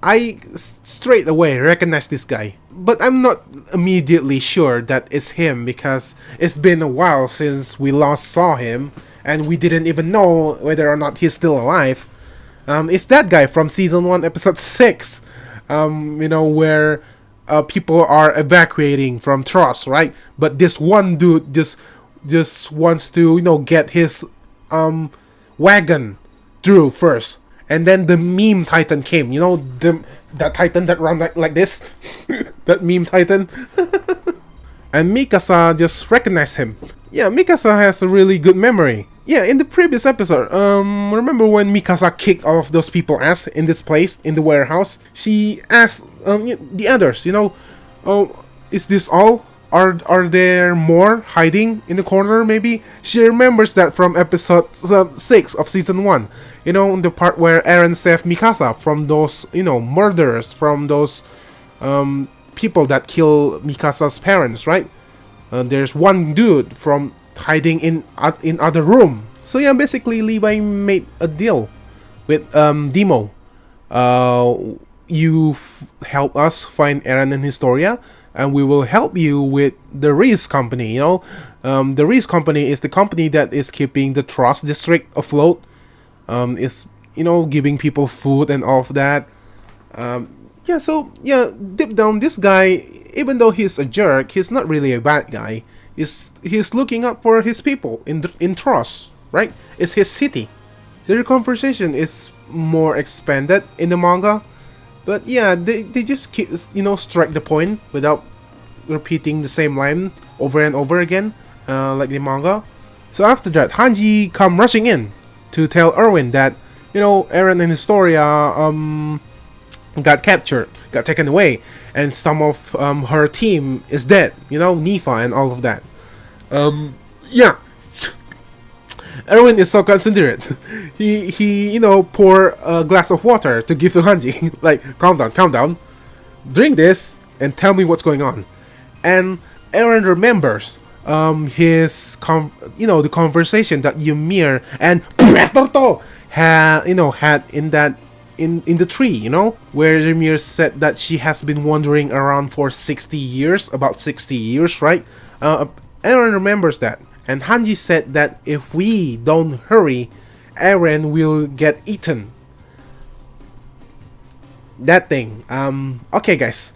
I straight away recognized this guy. But I'm not immediately sure that it's him because it's been a while since we last saw him and we didn't even know whether or not he's still alive. It's that guy from season 1 episode 6, where people are evacuating from Tross, right? But this one dude just wants to, get his wagon through first. And then the meme Titan came, that Titan that ran like this. That meme Titan. And Mikasa just recognized him. Yeah, Mikasa has a really good memory. Yeah, in the previous episode, remember when Mikasa kicked all of those people ass in this place, in the warehouse? She asked the others, is this all? Are there more hiding in the corner? Maybe she remembers that from episode 6 of season 1. The part where Eren saved Mikasa from those murderers, from those people that kill Mikasa's parents, right? There's one dude from hiding in other room. So yeah, basically Levi made a deal with Demo. You help us find Eren and Historia, and we will help you with the Reese Company. The Reese Company is the company that is keeping the Trust District afloat. Is giving people food and all of that. Deep down, this guy, even though he's a jerk, he's not really a bad guy. He's looking up for his people in Trust, right? It's his city. Their conversation is more expanded in the manga, but yeah, they just keep strike the point without repeating the same line over and over again, like the manga. So after that, Hanji come rushing in to tell Erwin that Eren and Historia got captured, got taken away, and some of her team is dead. Nifa and all of that. Erwin is so considerate. he pour a glass of water to give to Hanji. Like, calm down, drink this and tell me what's going on. And Eren remembers the conversation that Ymir and Bertolto had in the tree, where Ymir said that she has been wandering around for 60 years, about 60 years, right? Eren remembers that, and Hanji said that if we don't hurry, Eren will get eaten. That thing. Okay, guys,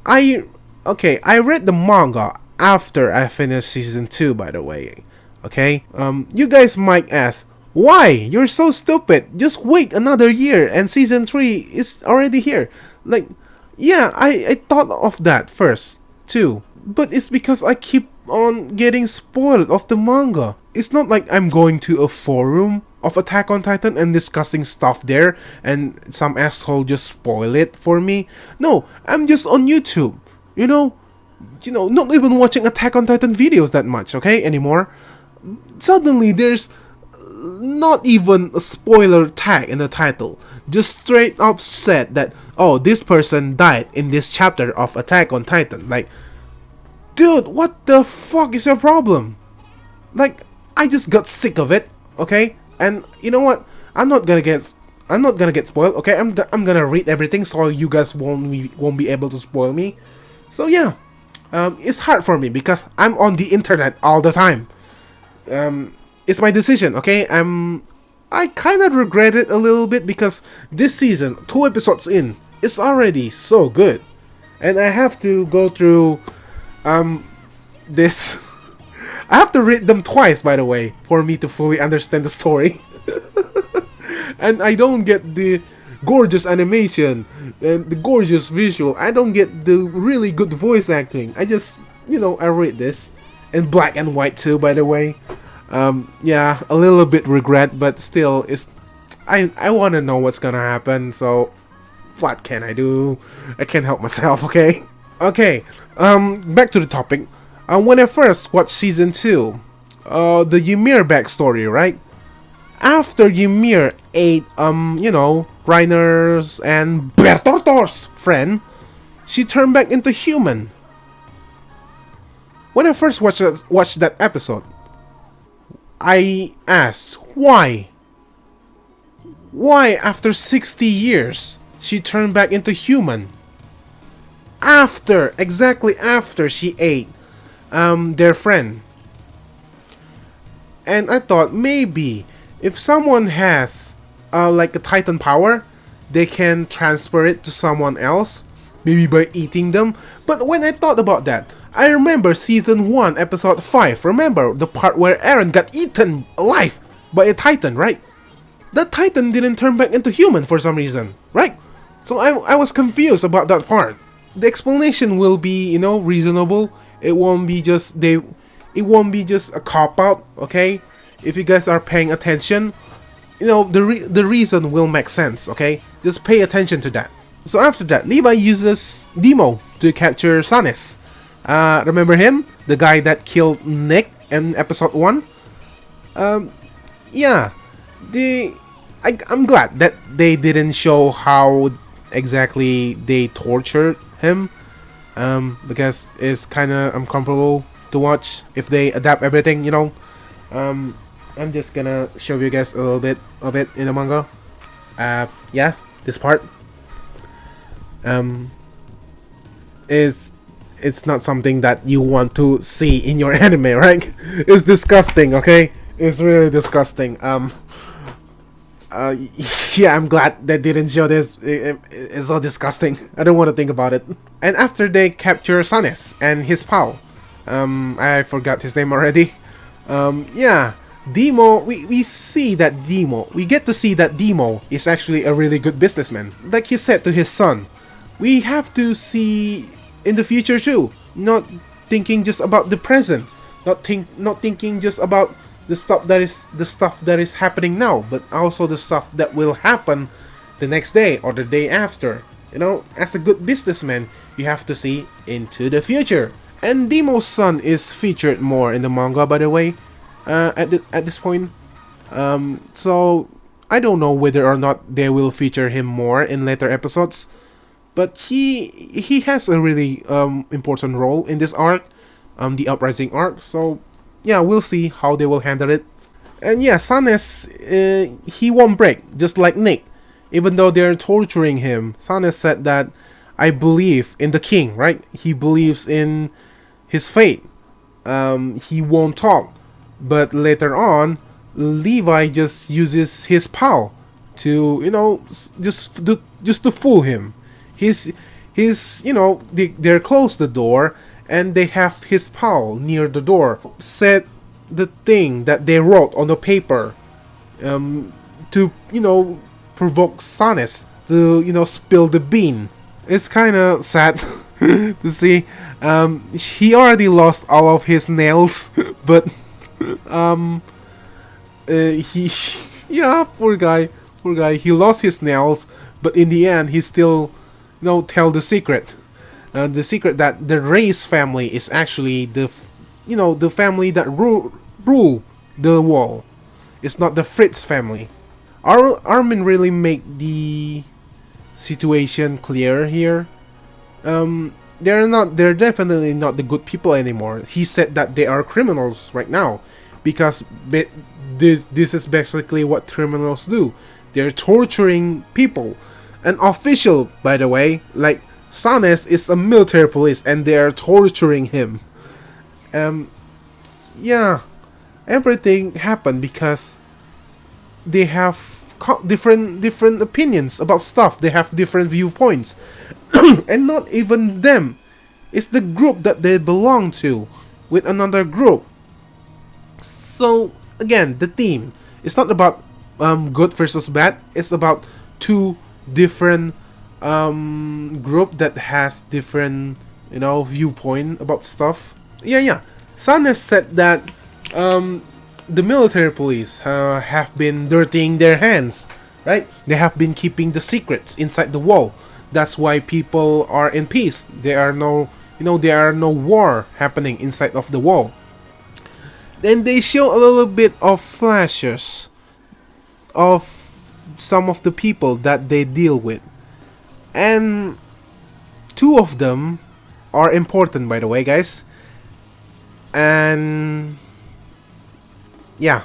I read the manga after I finished season 2, by the way. Okay? You guys might ask, why? You're so stupid. Just wait another year and season 3 is already here. Like, yeah, I thought of that first, too. But it's because I keep on getting spoiled of the manga. It's not like I'm going to a forum of Attack on Titan and discussing stuff there and some asshole just spoil it for me. No, I'm just on YouTube. Not even watching Attack on Titan videos that much, okay, anymore. Suddenly, there's not even a spoiler tag in the title. Just straight up said that, oh, this person died in this chapter of Attack on Titan. Like, dude, what the fuck is your problem? Like, I just got sick of it, okay? And you know what? I'm not gonna get spoiled, okay? I'm gonna read everything so you guys won't be able to spoil me. So yeah, it's hard for me because I'm on the internet all the time. It's my decision, okay? I kind of regret it a little bit because this season, 2 episodes in, it's already so good, and I have to go through this. I have to read them twice, by the way, for me to fully understand the story. And I don't get the gorgeous animation and the gorgeous visual. I don't get the really good voice acting. I just, I read this in black and white too, by the way. Yeah, a little bit regret, but still, I want to know what's gonna happen. So, what can I do? I can't help myself. Okay. Okay. Back to the topic. When I first watched season 2, the Ymir backstory, right? After Ymir ate, Reiner's and Bertortor's friend, she turned back into human. When I first watched that episode, I asked, why? Why after 60 years, she turned back into human? Exactly after she ate their friend. And I thought maybe if someone has like a Titan power, they can transfer it to someone else, maybe by eating them. But when I thought about that, I remember season 1 episode 5. Remember the part where Eren got eaten alive by a Titan, right? That Titan didn't turn back into human for some reason, right? So I was confused about that part. The explanation will be, reasonable. It won't be just a cop out, okay? If you guys are paying attention, the reason will make sense, okay? Just pay attention to that. So after that, Levi uses Demo to capture Sanis. Remember him? The guy that killed Nick in episode 1? Um, yeah. I'm glad that they didn't show how exactly they tortured him. Because it's kind of uncomfortable to watch if they adapt everything, you know. I'm just gonna show you guys a little bit of it in the manga. Yeah, this part. Is it's not something that you want to see in your anime, right? It's disgusting, okay? It's really disgusting. Yeah, I'm glad they didn't show this. It's so disgusting. I don't want to think about it. And after they capture Sanes and his pal, I forgot his name already. Yeah, Demo. We see that Demo. We get to see that Demo is actually a really good businessman. Like he said to his son, we have to see in the future too. Not thinking just about the present. Not thinking just about the stuff that is happening now, but also the stuff that will happen the next day or the day after. You know, as a good businessman, you have to see into the future. And Demo's son is featured more in the manga, by the way, at this point. So I don't know whether or not they will feature him more in later episodes, but he has a really important role in this arc, the Uprising arc. So yeah, we'll see how they will handle it. And yeah, Sanes, he won't break, just like Nick. Even though they're torturing him, Sanes said that, I believe in the king, right? He believes in his fate. He won't talk. But later on, Levi just uses his pal to, you know, just to fool him. He's you know, they're close the door, and they have his pal near the door said the thing that they wrote on the paper, to, you know, provoke Sanes to, you know, spill the bean. It's kind of sad to see. He already lost all of his nails, but he yeah, poor guy, he lost his nails, but in the end he still, you know, tell the secret. The secret that the Reyes family is actually the, you know, the family that rule the wall. It's not the Fritz family. Armin really made the situation clear here. They're definitely not the good people anymore. He said that they are criminals right now, because this is basically what criminals do. They're torturing people. An official, by the way, like Sanes is a military police, and they are torturing him. Yeah, everything happened because they have different opinions about stuff. They have different viewpoints, and not even them. It's the group that they belong to with another group. So again, the theme. It's not about good versus bad. It's about two different group that has different, you know, viewpoint about stuff. Yeah. Sanes said that the military police have been dirtying their hands, right? They have been keeping the secrets inside the wall. That's why people are in peace. There are no, you know, there are no war happening inside of the wall. Then they show a little bit of flashes of some of the people that they deal with. And two of them are important, by the way, guys. And yeah,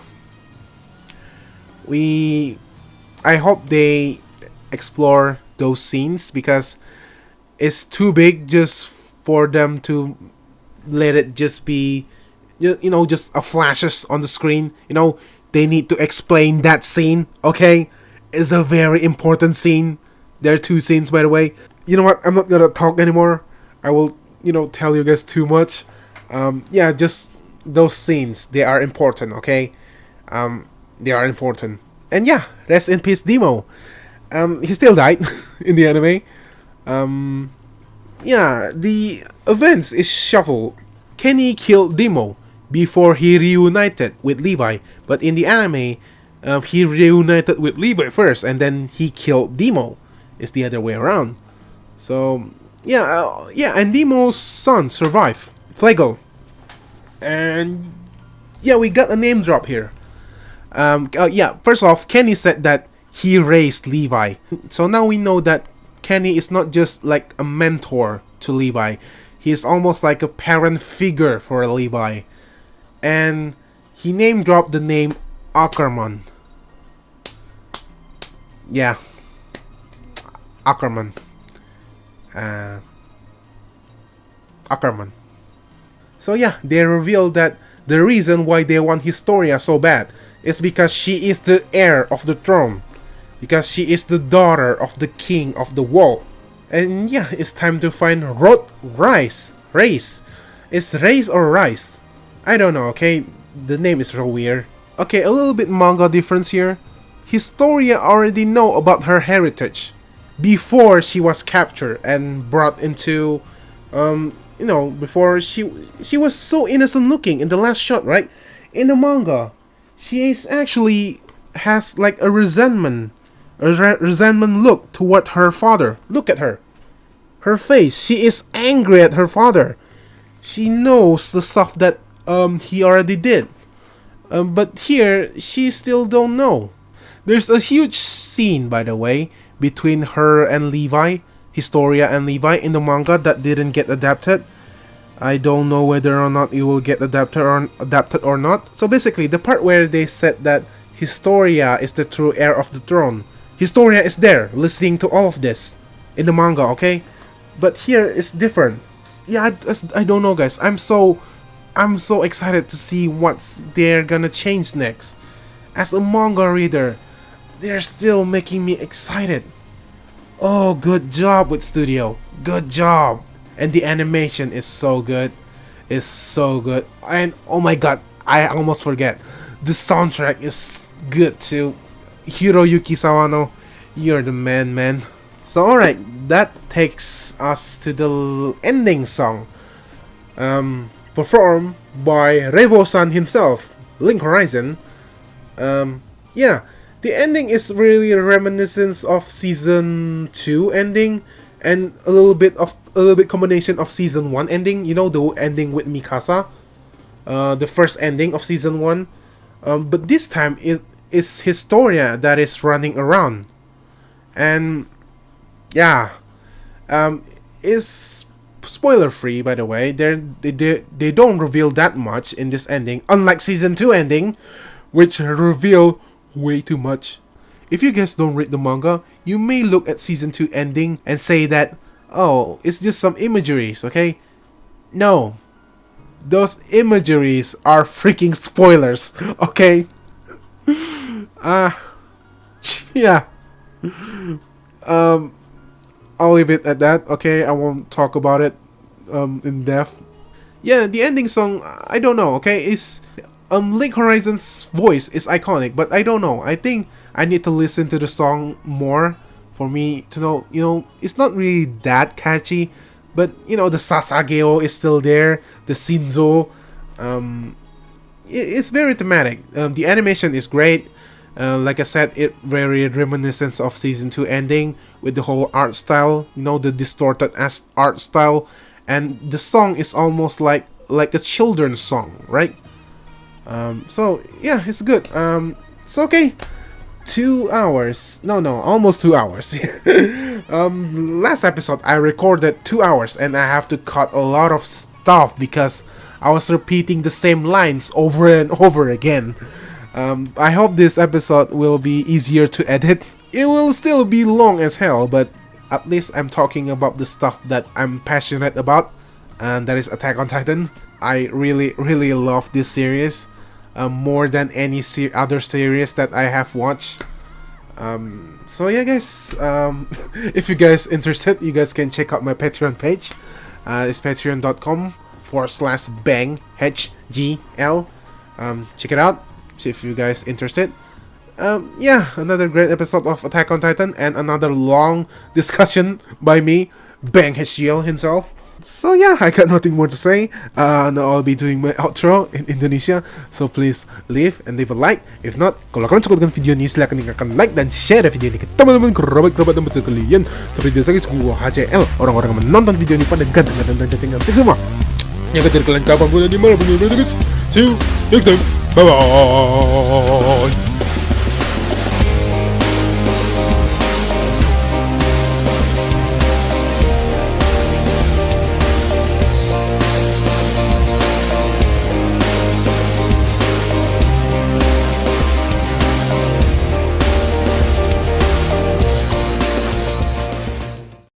I hope they explore those scenes, because it's too big just for them to let it just be, you know, just a flashes on the screen. You know, they need to explain that scene, okay? It's a very important scene. There are two scenes, by the way. You know what? I'm not gonna talk anymore. I will, you know, tell you guys too much. Yeah, just those scenes. They are important, okay? They are important. And yeah, rest in peace, Demo. He still died in the anime. Yeah, the events is shuffled. Kenny killed Demo before he reunited with Levi, but in the anime, he reunited with Levi first, and then he killed Demo. It's the other way around. So yeah, and Nemo's son survived, Flegel, and yeah, we got a name drop here. Yeah, first off, Kenny said that he raised Levi. So now we know that Kenny is not just like a mentor to Levi. He is almost like a parent figure for Levi. And he name dropped the name Ackerman. Yeah. Ackerman. Uh, Ackerman. So yeah, they revealed that the reason why they want Historia so bad is because she is the heir of the throne. Because she is the daughter of the king of the wall. And yeah, it's time to find Rice. Race. It's Race or Rice? I don't know, okay? The name is so weird. Okay, a little bit manga difference here. Historia already know about her heritage before she was captured and brought into before she was so innocent looking in the last shot, right? In the manga, she is actually has like a resentment look toward her father. Look at her. Her face. She is angry at her father. She knows the stuff that he already did. But here she still don't know. There's a huge scene, by the way, between her and Levi, Historia and Levi in the manga that didn't get adapted. I don't know whether or not it will get adapted or not. So basically, the part where they said that Historia is the true heir of the throne. Historia is there, listening to all of this in the manga, okay? But here it's different. Yeah, I don't know, guys. I'm so excited to see what they're gonna change next. As a manga reader, they're still making me excited. Oh, good job with studio. Good job. And the animation is so good. It's so good. And oh my god, I almost forget. The soundtrack is good too. Hiroyuki Sawano, you're the man. So alright, that takes us to the ending song. Performed by Revo-san himself, Link Horizon. Yeah, the ending is really a reminiscence of season 2 ending and a little bit combination of season 1 ending. You know, the ending with Mikasa, the first ending of season 1. But this time it is Historia that is running around, and yeah, it's spoiler free, by the way. They don't reveal that much in this ending, unlike season 2 ending, which reveal way too much. If you guys don't read the manga, you may look at season 2 ending and say that, oh, it's just some imageries, okay? No. Those imageries are freaking spoilers, okay? Yeah. I'll leave it at that, okay? I won't talk about it in depth. Yeah, the ending song, I don't know, okay? It's Link Horizon's voice is iconic, but I don't know. I think I need to listen to the song more for me to know, it's not really that catchy, but the Sasageo is still there, the Shinzo, it's very thematic. The animation is great. Like I said, it very reminiscent of season 2 ending with the whole art style, the distorted art style, and the song is almost like a children's song, right? So yeah, it's good. It's okay. 2 hours. No, almost 2 hours. Last episode I recorded 2 hours and I have to cut a lot of stuff because I was repeating the same lines over and over again. I hope this episode will be easier to edit. It will still be long as hell, but at least I'm talking about the stuff that I'm passionate about, and that is Attack on Titan. I really love this series. More than any other series that I have watched. So yeah, guys, if you guys interested, you guys can check out my Patreon page. It's patreon.com/banghgl. Check it out, see if you guys interested. Yeah, another great episode of Attack on Titan and another long discussion by me, Bang HGL himself. So yeah, I got nothing more to say. Now I'll be doing my outro in Indonesia. So please leave and leave a like. If not, kalau kalian suka dengan video ini, silahkan tinggalkan like dan share video ini ke teman-teman, kerabat-kerabat dan betul kalian. Seperti biasa guys, gua HCL, orang-orang yang menonton video ini pada ganteng-ganteng dan cantik-cantik semua. Yang kalian kapanpun dan dimanapun guys. See you next time. Bye bye.